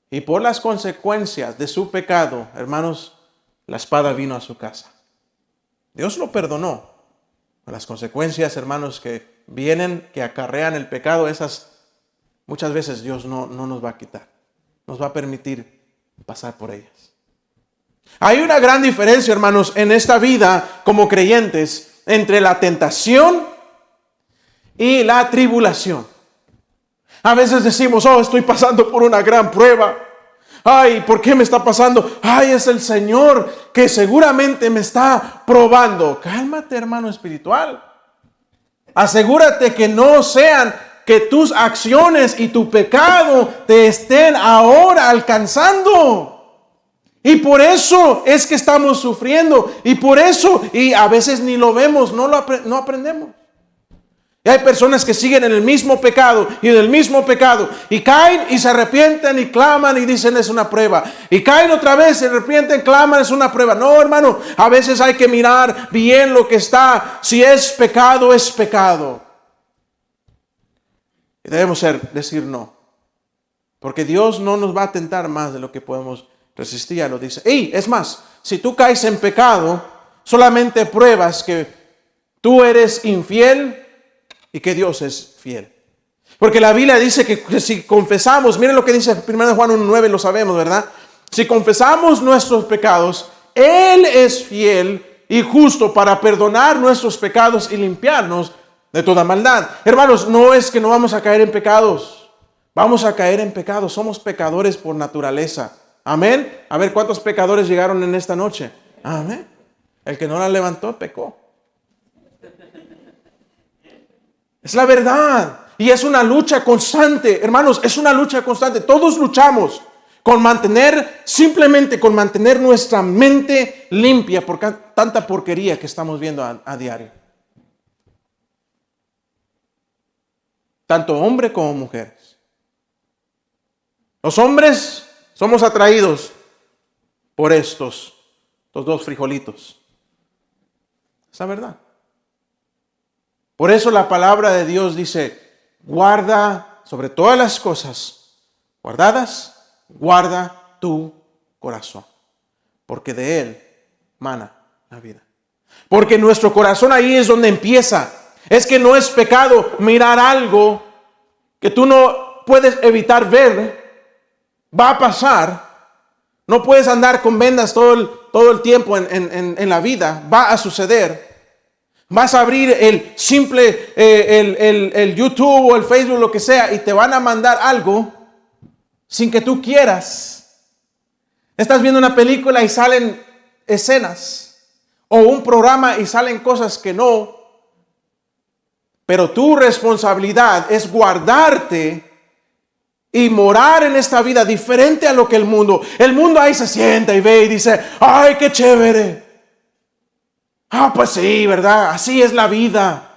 Y por las consecuencias de su pecado, hermanos, la espada vino a su casa. Dios lo perdonó. Las consecuencias, hermanos, que vienen, que acarrean el pecado, esas muchas veces Dios no nos va a quitar. Nos va a permitir pasar por ellas. Hay una gran diferencia, hermanos, en esta vida como creyentes entre la tentación y la tribulación. A veces decimos, estoy pasando por una gran prueba. ¿Por qué me está pasando? Es el Señor que seguramente me está probando. Cálmate, hermano espiritual. Asegúrate que no sean que tus acciones y tu pecado te estén ahora alcanzando. Y por eso es que estamos sufriendo. Y por eso, y a veces ni lo vemos, no aprendemos. Y hay personas que siguen en el mismo pecado y en el mismo pecado y caen y se arrepienten y claman y dicen es una prueba. Y caen otra vez, se arrepienten, claman, es una prueba. No, hermano, a veces hay que mirar bien lo que está. Si es pecado, es pecado. Y debemos decir no. Porque Dios no nos va a tentar más de lo que podemos resistir. Ya lo dice. Y es más, si tú caes en pecado, solamente pruebas que tú eres infiel y que Dios es fiel. Porque la Biblia dice que si confesamos, miren lo que dice 1 Juan 1:9, lo sabemos, ¿verdad? Si confesamos nuestros pecados, Él es fiel y justo para perdonar nuestros pecados y limpiarnos de toda maldad. Hermanos, no es que no vamos a caer en pecados. Vamos a caer en pecado. Somos pecadores por naturaleza. Amén. A ver, ¿cuántos pecadores llegaron en esta noche? Amén. El que no la levantó, pecó. Es la verdad. Y es una lucha constante. Hermanos, es una lucha constante. Todos luchamos simplemente con mantener nuestra mente limpia por tanta porquería que estamos viendo a diario. Tanto hombres como mujeres. Los hombres somos atraídos por estos dos frijolitos. Es la verdad. Por eso la palabra de Dios dice, guarda sobre todas las cosas guardadas, guarda tu corazón, porque de él mana la vida. Porque nuestro corazón ahí es donde empieza. Es que no es pecado mirar algo que tú no puedes evitar ver. Va a pasar. No puedes andar con vendas todo el tiempo en la vida. Va a suceder. Vas a abrir el YouTube o el Facebook, lo que sea, y te van a mandar algo sin que tú quieras. Estás viendo una película y salen escenas, o un programa y salen cosas que no. Pero tu responsabilidad es guardarte y morar en esta vida diferente a lo que el mundo. El mundo ahí se sienta y ve y dice, ¡ay, qué chévere! Pues sí, ¿verdad? Así es la vida.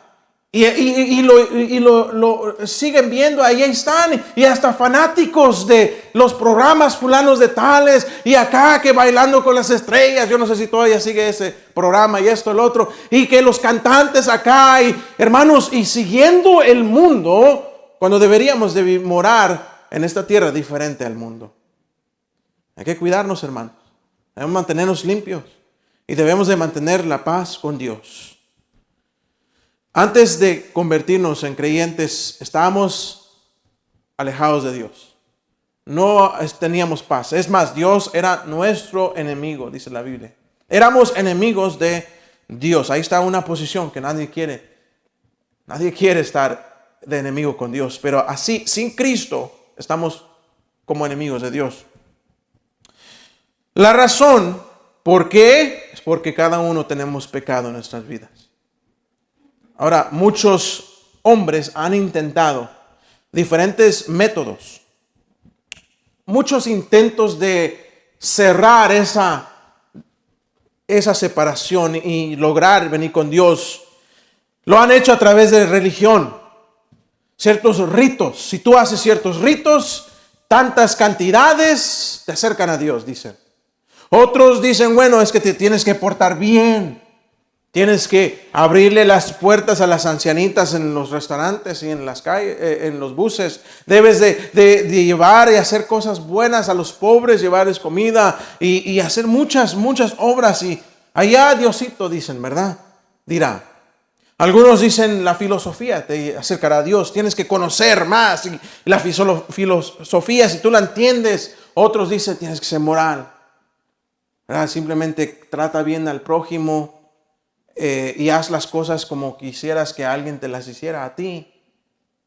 Y lo siguen viendo, ahí están. Y hasta fanáticos de los programas fulanos de tales. Y acá que bailando con las estrellas. Yo no sé si todavía sigue ese programa y esto, el otro. Y que los cantantes acá. Y hermanos, y siguiendo el mundo, cuando deberíamos de morar en esta tierra diferente al mundo. Hay que cuidarnos, hermanos. Debemos mantenernos limpios. Y debemos de mantener la paz con Dios. Antes de convertirnos en creyentes, estábamos alejados de Dios. No teníamos paz. Es más, Dios era nuestro enemigo, dice la Biblia. Éramos enemigos de Dios. Ahí está una posición que nadie quiere. Nadie quiere estar de enemigo con Dios. Pero así, sin Cristo, estamos como enemigos de Dios. La razón por qué es porque cada uno tenemos pecado en nuestras vidas. Ahora, muchos hombres han intentado diferentes métodos, muchos intentos de cerrar esa separación y lograr venir con Dios. Lo han hecho a través de religión, ciertos ritos. Si tú haces ciertos ritos, tantas cantidades te acercan a Dios, dicen. Otros dicen, bueno, es que te tienes que portar bien. Tienes que abrirle las puertas a las ancianitas en los restaurantes y en las calles, en los buses. Debes de llevar y hacer cosas buenas a los pobres, llevarles comida y hacer muchas obras. Y allá Diosito, dicen, ¿verdad? Dirá. Algunos dicen la filosofía te acercará a Dios. Tienes que conocer más. Y la filosofía, si tú la entiendes. Otros dicen, tienes que ser moral, ¿verdad? Simplemente trata bien al prójimo. Y haz las cosas como quisieras que alguien te las hiciera a ti.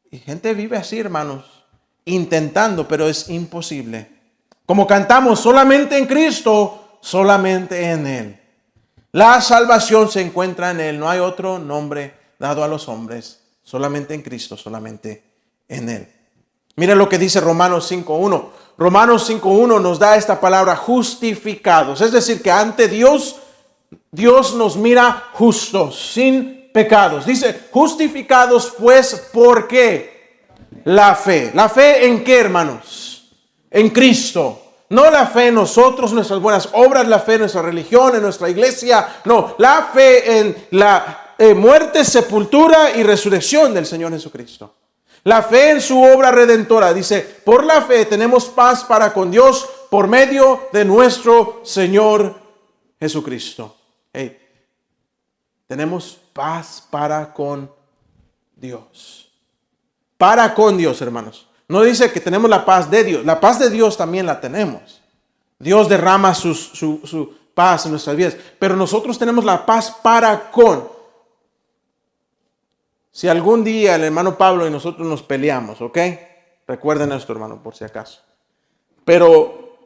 Y gente vive así, hermanos, intentando, pero es imposible. Como cantamos, solamente en Cristo, solamente en Él. La salvación se encuentra en Él. No hay otro nombre dado a los hombres. Solamente en Cristo, solamente en Él. Mira lo que dice Romanos 5.1. Romanos 5.1 nos da esta palabra, justificados. Es decir, que ante Dios nos mira justos, sin pecados. Dice, justificados pues, ¿por qué? La fe. ¿La fe en qué, hermanos? En Cristo. No la fe en nosotros, nuestras buenas obras, la fe en nuestra religión, en nuestra iglesia. No, la fe en la muerte, sepultura y resurrección del Señor Jesucristo. La fe en su obra redentora. Dice, por la fe tenemos paz para con Dios por medio de nuestro Señor Jesucristo. Hey, tenemos paz para con Dios. Para con Dios, hermanos. No dice que tenemos la paz de Dios. La paz de Dios también la tenemos. Dios derrama su paz en nuestras vidas. Pero nosotros tenemos la paz para con. Si algún día el hermano Pablo y nosotros nos peleamos, ¿ok? Recuerden esto, hermano, por si acaso. Pero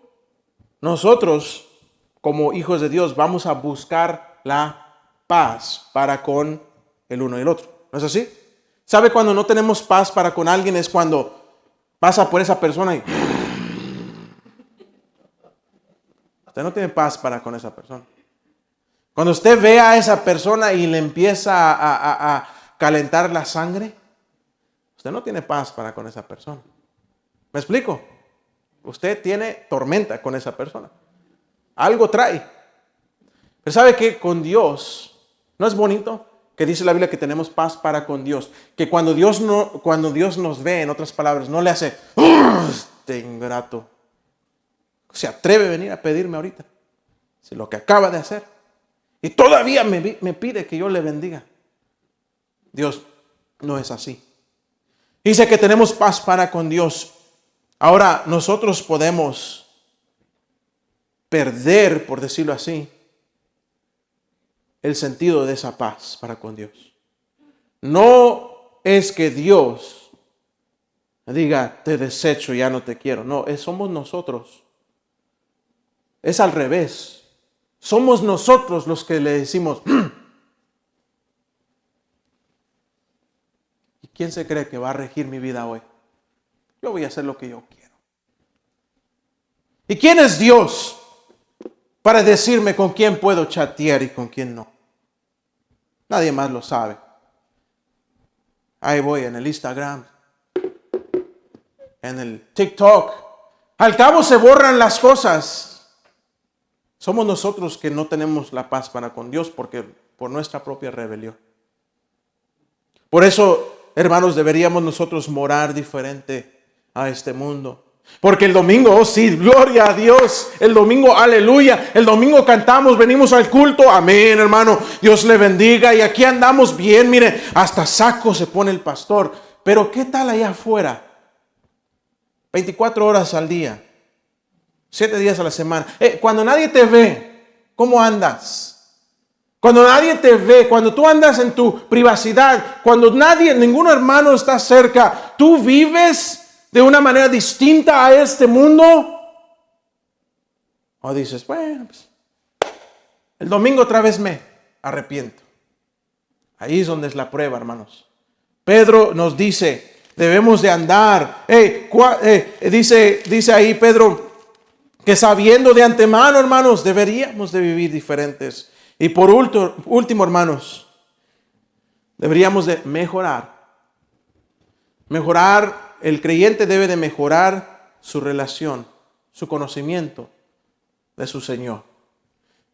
nosotros, como hijos de Dios, vamos a buscar la paz para con el uno y el otro. ¿No es así? ¿Sabe cuando no tenemos paz para con alguien? Es cuando pasa por esa persona y usted no tiene paz para con esa persona. Cuando usted ve a esa persona y le empieza a calentar la sangre, usted no tiene paz para con esa persona. ¿Me explico? Usted tiene tormenta con esa persona. Algo trae. Pero ¿sabe qué? Con Dios, ¿no es bonito? Que dice la Biblia que tenemos paz para con Dios. Que cuando Dios nos ve, en otras palabras, no le hace, este ingrato. Se atreve a venir a pedirme ahorita. Si lo que acaba de hacer. Y todavía me pide que yo le bendiga. Dios no es así. Dice que tenemos paz para con Dios. Ahora nosotros podemos perder, por decirlo así, el sentido de esa paz para con Dios. No es que Dios diga, te desecho, ya no te quiero. No, somos nosotros. Es al revés. Somos nosotros los que le decimos, ¿y quién se cree que va a regir mi vida hoy? Yo voy a hacer lo que yo quiero. ¿Y quién es Dios para decirme con quién puedo chatear y con quién no? Nadie más lo sabe. Ahí voy en el Instagram, en el TikTok. Al cabo se borran las cosas. Somos nosotros que no tenemos la paz para con Dios porque por nuestra propia rebelión. Por eso, hermanos, deberíamos nosotros morar diferente a este mundo. Porque el domingo, oh sí, gloria a Dios. El domingo, aleluya. El domingo cantamos, venimos al culto. Amén, hermano. Dios le bendiga. Y aquí andamos bien. Mire, hasta saco se pone el pastor. Pero ¿qué tal allá afuera? 24 horas al día. 7 días a la semana. Cuando nadie te ve, ¿cómo andas? Cuando nadie te ve, cuando tú andas en tu privacidad, cuando ningún hermano está cerca, ¿tú vives de una manera distinta a este mundo? O dices, bueno, pues, el domingo otra vez me arrepiento. Ahí es donde es la prueba, hermanos. Pedro nos dice, debemos de andar. Dice ahí Pedro, que sabiendo de antemano, hermanos, deberíamos de vivir diferentes. Y por último, hermanos, deberíamos de mejorar. El creyente debe de mejorar su relación, su conocimiento de su Señor.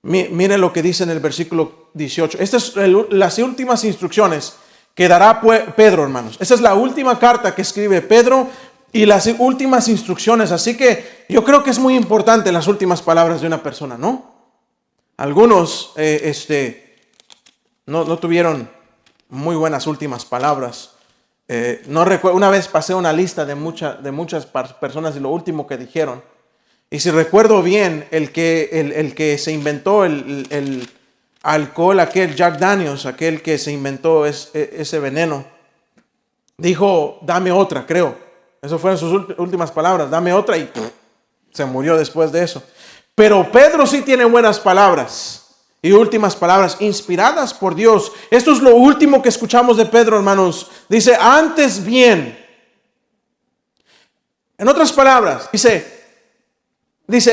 Mire lo que dice en el versículo 18. Estas son las últimas instrucciones que dará Pedro, hermanos. Esta es la última carta que escribe Pedro y las últimas instrucciones. Así que yo creo que es muy importante las últimas palabras de una persona, ¿no? Algunos no tuvieron muy buenas últimas palabras. No recuerdo, una vez pasé una lista de muchas personas y lo último que dijeron. Y si recuerdo bien, el que se inventó el alcohol, aquel Jack Daniels, aquel que se inventó ese veneno, dijo, dame otra, creo. Esas fueron sus últimas palabras, dame otra, y se murió después de eso. Pero Pedro sí tiene buenas palabras y últimas palabras inspiradas por Dios. Esto es lo último que escuchamos de Pedro, hermanos. Dice, antes bien. En otras palabras, dice,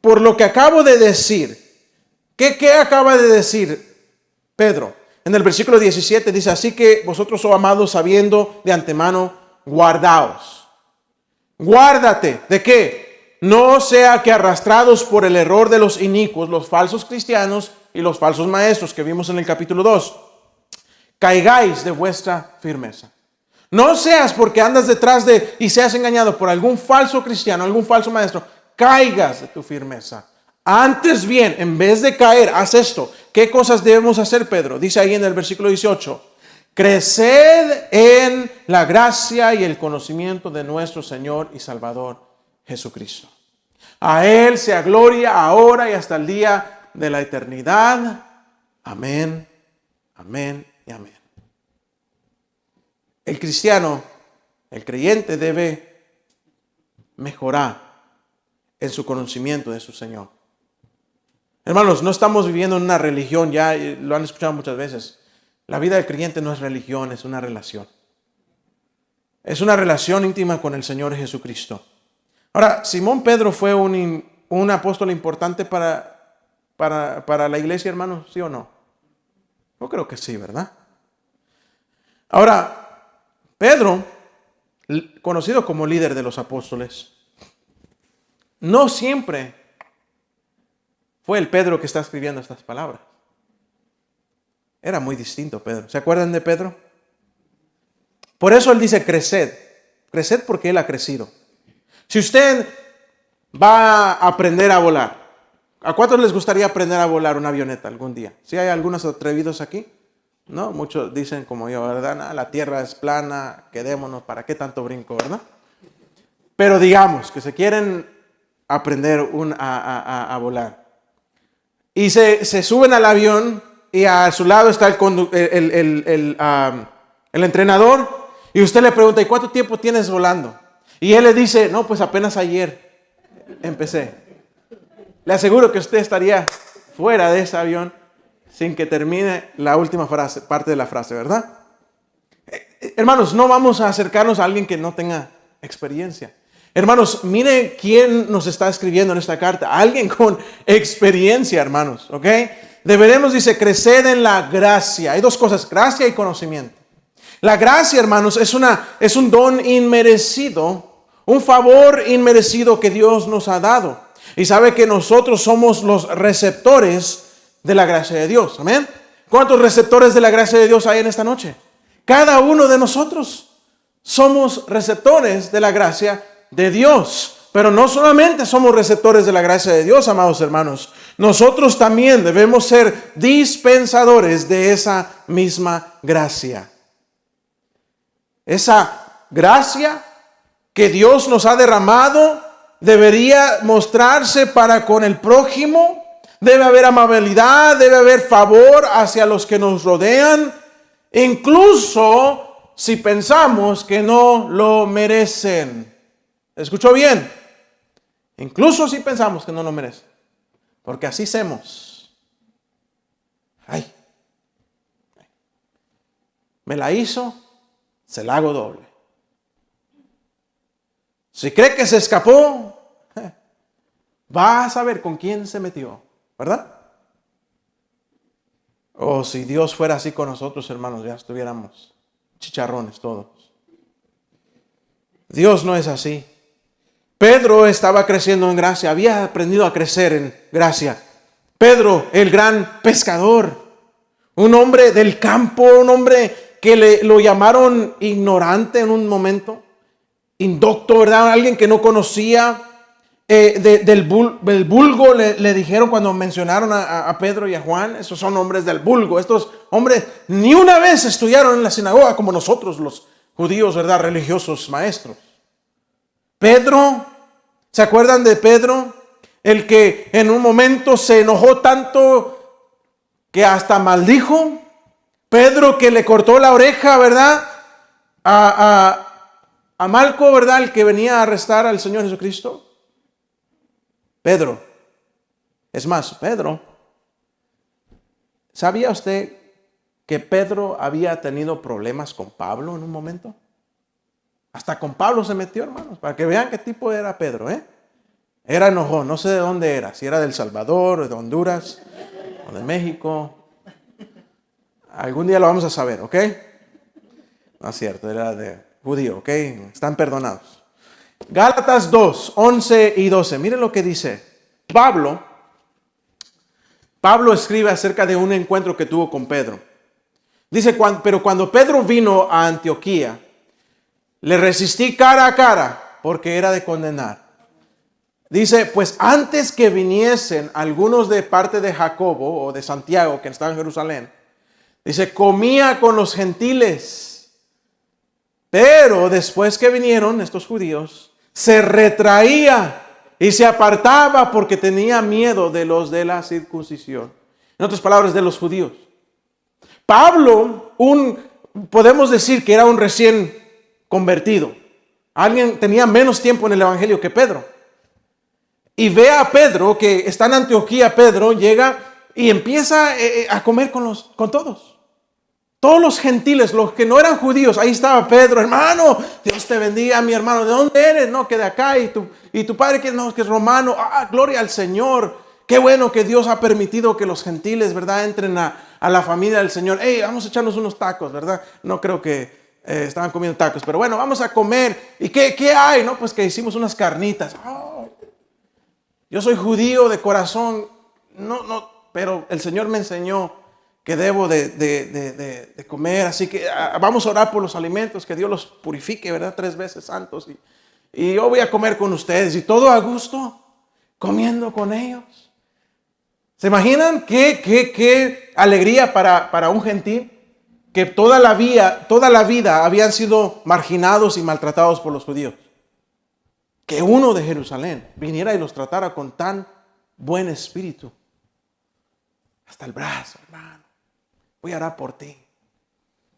por lo que acabo de decir. ¿Qué acaba de decir Pedro? En el versículo 17 dice, así que vosotros, oh amados, sabiendo de antemano, guardaos. Guárdate. ¿De qué? No sea que arrastrados por el error de los inicuos, los falsos cristianos y los falsos maestros que vimos en el capítulo 2, caigáis de vuestra firmeza. No seas porque andas detrás de y seas engañado por algún falso cristiano, algún falso maestro, caigas de tu firmeza. Antes bien, en vez de caer, haz esto. ¿Qué cosas debemos hacer, Pedro? Dice ahí en el versículo 18. Creced en la gracia y el conocimiento de nuestro Señor y Salvador Jesucristo. A Él sea gloria ahora y hasta el día de la eternidad. Amén, amén y amén. El cristiano El creyente debe mejorar en su conocimiento de su Señor. Hermanos, no estamos viviendo en una religión, ya lo han escuchado muchas veces. La vida del creyente no es religión, es una relación. Es una relación íntima con el Señor Jesucristo. Ahora, Simón Pedro fue un apóstol importante para la iglesia, hermanos, ¿sí o no? Yo creo que sí, ¿verdad? Ahora, Pedro, conocido como líder de los apóstoles, no siempre fue el Pedro que está escribiendo estas palabras. Era muy distinto Pedro. ¿Se acuerdan de Pedro? Por eso él dice creced. Creced porque él ha crecido. Si usted va a aprender a volar, ¿a cuántos les gustaría aprender a volar una avioneta algún día? ¿Sí hay algunos atrevidos aquí? No, muchos dicen como yo, ¿verdad? No, la tierra es plana, quedémonos, ¿para qué tanto brinco, verdad? Pero digamos que se quieren aprender a volar. Y se suben al avión y a su lado está el entrenador y usted le pregunta, ¿y cuánto tiempo tienes volando? Y él le dice, no, pues apenas ayer empecé. Le aseguro que usted estaría fuera de ese avión sin que termine la última frase, parte de la frase, ¿verdad? Hermanos, no vamos a acercarnos a alguien que no tenga experiencia. Hermanos, miren quién nos está escribiendo en esta carta. Alguien con experiencia, hermanos, ¿ok? Deberemos, dice, crecer en la gracia. Hay dos cosas, gracia y conocimiento. La gracia, hermanos, es un don inmerecido, un favor inmerecido que Dios nos ha dado. Y sabe que nosotros somos los receptores de la gracia de Dios. Amén. ¿Cuántos receptores de la gracia de Dios hay en esta noche? Cada uno de nosotros somos receptores de la gracia de Dios. Pero no solamente somos receptores de la gracia de Dios, amados hermanos. Nosotros también debemos ser dispensadores de esa misma gracia. Esa gracia que Dios nos ha derramado debería mostrarse para con el prójimo. Debe haber amabilidad, debe haber favor hacia los que nos rodean, incluso si pensamos que no lo merecen. ¿Escuchó bien? Incluso si pensamos que no lo merecen. Porque así hacemos. Ay, me la hizo, se la hago doble. Si cree que se escapó, va a saber con quién se metió, ¿verdad? O si Dios fuera así con nosotros, hermanos, ya estuviéramos chicharrones todos. Dios no es así. Pedro estaba creciendo en gracia, había aprendido a crecer en gracia. Pedro, el gran pescador, un hombre del campo, un hombre que lo llamaron ignorante en un momento, indocto, ¿verdad? Alguien que no conocía, del vulgo le dijeron cuando mencionaron a Pedro y a Juan, esos son hombres del vulgo. Estos hombres ni una vez estudiaron en la sinagoga como nosotros los judíos, ¿verdad? Religiosos maestros. Pedro, ¿se acuerdan de Pedro? El que en un momento se enojó tanto que hasta maldijo. Pedro que le cortó la oreja, ¿verdad? A Malco, ¿verdad? El que venía a arrestar al Señor Jesucristo. Pedro. Es más, Pedro. ¿Sabía usted que Pedro había tenido problemas con Pablo en un momento? Hasta con Pablo se metió, hermanos, para que vean qué tipo era Pedro, ¿eh? Era enojón, no sé de dónde era, si era del Salvador, o de Honduras, o de México. Algún día lo vamos a saber, ¿ok? No es cierto, era de judío, ¿ok? Están perdonados. Gálatas 2, 11 y 12. Miren lo que dice Pablo. Pablo escribe acerca de un encuentro que tuvo con Pedro. Dice, pero cuando Pedro vino a Antioquía, le resistí cara a cara porque era de condenar. Dice, pues antes que viniesen algunos de parte de Jacobo o de Santiago, que estaba en Jerusalén, dice, comía con los gentiles. Pero después que vinieron estos judíos, se retraía y se apartaba porque tenía miedo de los de la circuncisión. En otras palabras, de los judíos. Pablo, podemos decir que era un recién convertido. Alguien tenía menos tiempo en el evangelio que Pedro. Y ve a Pedro, que está en Antioquía. Pedro llega y empieza a comer con todos. Todos los gentiles, los que no eran judíos, ahí estaba Pedro. Hermano, Dios te bendiga, mi hermano. ¿De dónde eres? No, que de acá. Y tu padre que no, que es romano. Gloria al Señor. Qué bueno que Dios ha permitido que los gentiles, ¿verdad?, entren a la familia del Señor. Hey, vamos a echarnos unos tacos, ¿verdad? No creo que estaban comiendo tacos, pero bueno, vamos a comer. ¿Y qué hay? No, pues que hicimos unas carnitas. Yo soy judío de corazón. No, pero el Señor me enseñó que debo de comer, así que vamos a orar por los alimentos, que Dios los purifique, ¿verdad? 3 veces santos, y yo voy a comer con ustedes, y todo a gusto, comiendo con ellos. ¿Se imaginan qué alegría para un gentil? Que toda la vida habían sido marginados y maltratados por los judíos. Que uno de Jerusalén viniera y los tratara con tan buen espíritu. Hasta el brazo, hermano. Voy a orar por ti.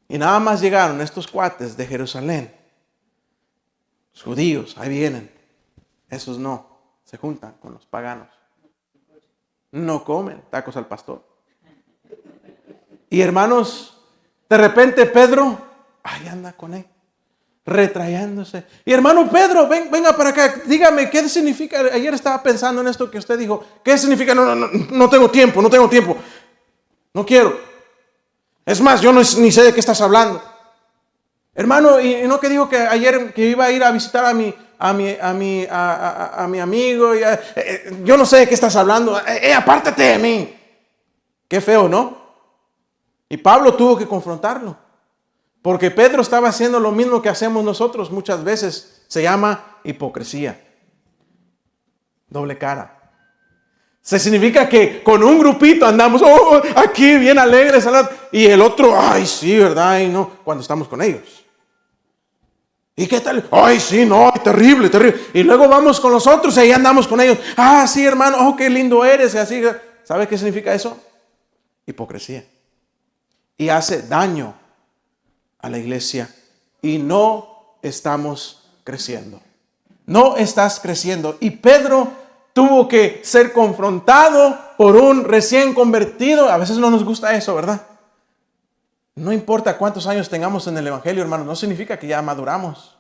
Y nada más llegaron estos cuates de Jerusalén. Los judíos, ahí vienen. Esos no, se juntan con los paganos. No comen tacos al pastor. Y hermanos, de repente Pedro, ahí anda con él, retrayéndose. Y hermano Pedro, venga para acá, dígame, ¿qué significa? Ayer estaba pensando en esto que usted dijo. ¿Qué significa? No tengo tiempo, no quiero. Es más, yo ni sé de qué estás hablando. Hermano, y no que dijo que ayer que iba a ir a visitar a mi amigo. Yo no sé de qué estás hablando. Apártate de mí. Qué feo, ¿no? Y Pablo tuvo que confrontarlo. Porque Pedro estaba haciendo lo mismo que hacemos nosotros muchas veces. Se llama hipocresía. Doble cara. Se significa que con un grupito andamos aquí bien alegres, y el otro, ay sí, ¿verdad? Y no, cuando estamos con ellos. ¿Y qué tal? Ay sí, no, terrible. Y luego vamos con los otros y ahí andamos con ellos. Sí, hermano, qué lindo eres. Y así. ¿Sabe qué significa eso? Hipocresía. Y hace daño a la iglesia. Y no estamos creciendo. No estás creciendo. Y Pedro tuvo que ser confrontado por un recién convertido. A veces no nos gusta eso, ¿verdad? No importa cuántos años tengamos en el evangelio, hermano, no significa que ya maduramos.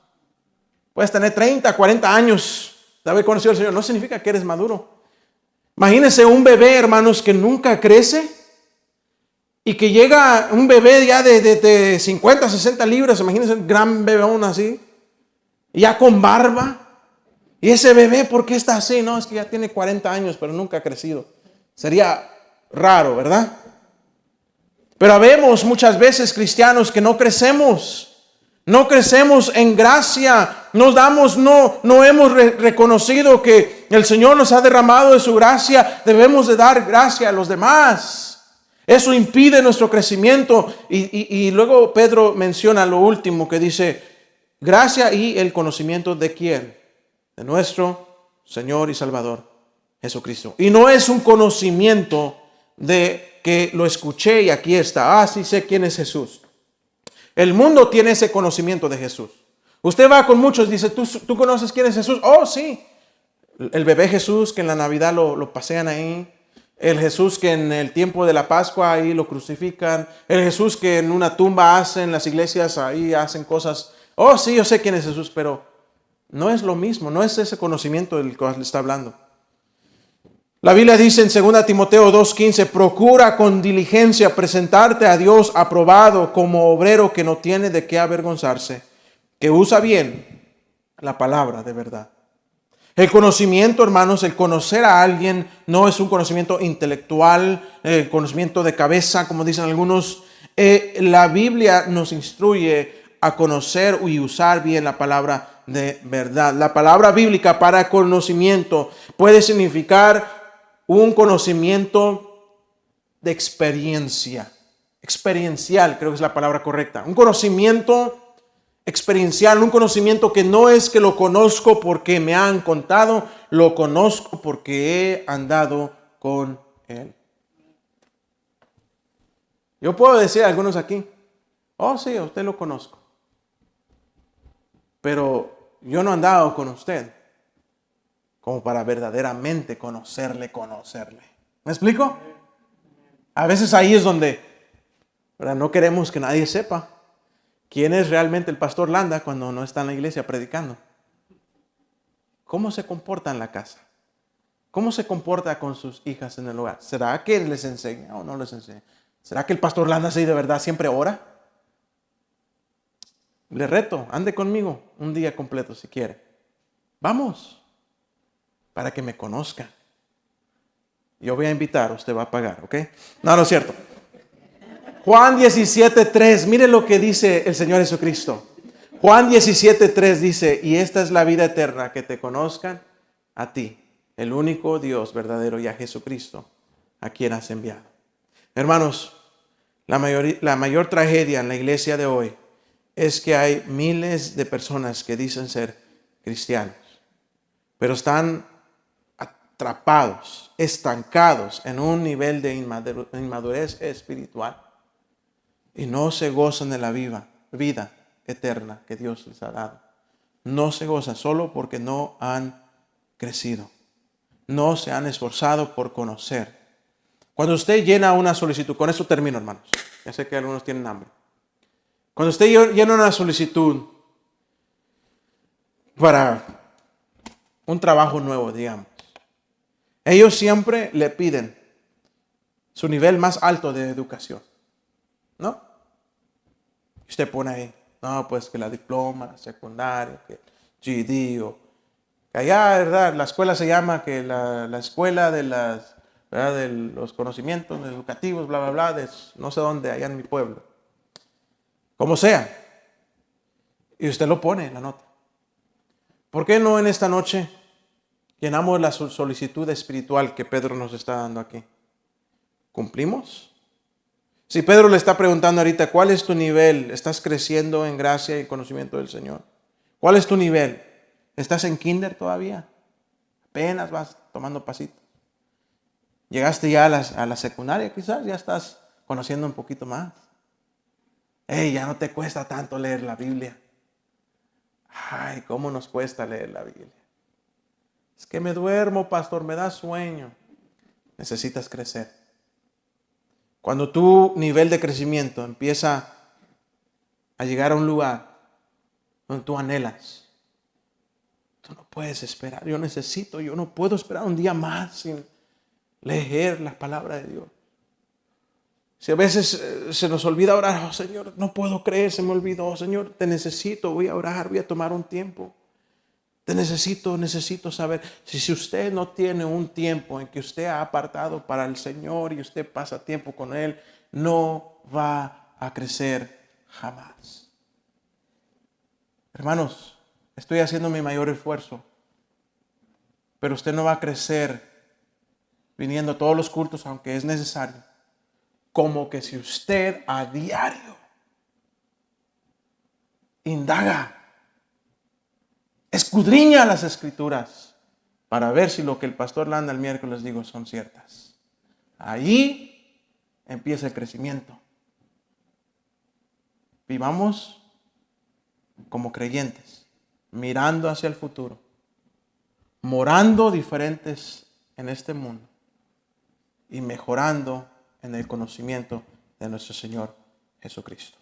Puedes tener 30, 40 años de haber conocido al Señor, no significa que eres maduro. Imagínense un bebé, hermanos, que nunca crece y que llega un bebé ya de 50, 60 libras. Imagínense un gran bebé aún así, ya con barba. Y ese bebé, ¿por qué está así? No, es que ya tiene 40 años, pero nunca ha crecido. Sería raro, ¿verdad? Pero habemos muchas veces cristianos que no crecemos en gracia. No hemos reconocido que el Señor nos ha derramado de su gracia. Debemos de dar gracia a los demás. Eso impide nuestro crecimiento. Y luego Pedro menciona lo último que dice, gracia y el conocimiento de quién. De nuestro Señor y Salvador Jesucristo. Y no es un conocimiento de que lo escuché y aquí está. Sí sé quién es Jesús. El mundo tiene ese conocimiento de Jesús. Usted va con muchos y dice, ¿tú conoces quién es Jesús? Sí. El bebé Jesús que en la Navidad lo pasean ahí. El Jesús que en el tiempo de la Pascua ahí lo crucifican. El Jesús que en una tumba hacen, las iglesias ahí hacen cosas. Sí, yo sé quién es Jesús, pero no es lo mismo, no es ese conocimiento del que le está hablando. La Biblia dice en 2 Timoteo 2:15, procura con diligencia presentarte a Dios aprobado como obrero que no tiene de qué avergonzarse, que usa bien la palabra de verdad. El conocimiento, hermanos, el conocer a alguien no es un conocimiento intelectual, el conocimiento de cabeza, como dicen algunos. La Biblia nos instruye a conocer y usar bien la palabra de verdad. La palabra bíblica para conocimiento puede significar un conocimiento de experiencia. Experiencial, creo que es la palabra correcta. Un conocimiento experiencial, un conocimiento que no es que lo conozco porque me han contado, lo conozco porque he andado con él. Yo puedo decir a algunos aquí, sí, a usted lo conozco. pero yo no he andado con usted como para verdaderamente conocerle. ¿Me explico? A veces ahí es donde, ¿verdad?, no queremos que nadie sepa quién es realmente el pastor Landa cuando no está en la iglesia predicando. ¿Cómo se comporta en la casa? ¿Cómo se comporta con sus hijas en el hogar? ¿Será que les enseña o no les enseña? ¿Será que el pastor Landa sí de verdad siempre ora? Le reto, ande conmigo un día completo si quiere. Vamos, para que me conozca. Yo voy a invitar, usted va a pagar, ¿ok? No, no es cierto. Juan 17:3, mire lo que dice el Señor Jesucristo. Juan 17:3 dice, y esta es la vida eterna, que te conozcan a ti, el único Dios verdadero, y a Jesucristo, a quien has enviado. Hermanos, la mayor tragedia en la iglesia de hoy es que hay miles de personas que dicen ser cristianos, pero están atrapados, estancados en un nivel de inmadurez espiritual y no se gozan de la vida eterna que Dios les ha dado. No se gozan solo porque no han crecido, no se han esforzado por conocer. Cuando usted llena una solicitud, con esto termino, hermanos, ya sé que algunos tienen hambre. Cuando usted llena una solicitud para un trabajo nuevo, digamos, ellos siempre le piden su nivel más alto de educación, ¿no? Usted pone ahí, no, pues que la diploma, la secundaria, que GED, o que allá, ¿verdad?, la escuela se llama que la escuela de ¿verdad?, de los conocimientos educativos, bla, bla, bla, de no sé dónde, allá en mi pueblo. Como sea. Y usted lo pone en la nota. ¿Por qué no en esta noche llenamos la solicitud espiritual que Pedro nos está dando aquí? ¿Cumplimos? Si Pedro le está preguntando ahorita, ¿cuál es tu nivel? ¿Estás creciendo en gracia y conocimiento del Señor? ¿Cuál es tu nivel? ¿Estás en kinder todavía? Apenas vas tomando pasitos. ¿Llegaste ya a la secundaria quizás? ¿Ya estás conociendo un poquito más? Hey, ya no te cuesta tanto leer la Biblia. Ay, ¿cómo nos cuesta leer la Biblia? Es que me duermo, pastor, me da sueño. Necesitas crecer. Cuando tu nivel de crecimiento empieza a llegar a un lugar donde tú anhelas, tú no puedes esperar. Yo no puedo esperar un día más sin leer la palabra de Dios. Si a veces se nos olvida orar, oh Señor, no puedo creer, se me olvidó, Señor, te necesito, voy a orar, voy a tomar un tiempo. Te necesito saber. Si usted no tiene un tiempo en que usted ha apartado para el Señor y usted pasa tiempo con Él, no va a crecer jamás. Hermanos, estoy haciendo mi mayor esfuerzo, pero usted no va a crecer viniendo a todos los cultos, aunque es necesario, como que si usted a diario indaga, escudriña las Escrituras para ver si lo que el pastor Landa el miércoles dijo son ciertas. Ahí empieza el crecimiento. Vivamos como creyentes, mirando hacia el futuro, morando diferentes en este mundo y mejorando en el conocimiento de nuestro Señor Jesucristo.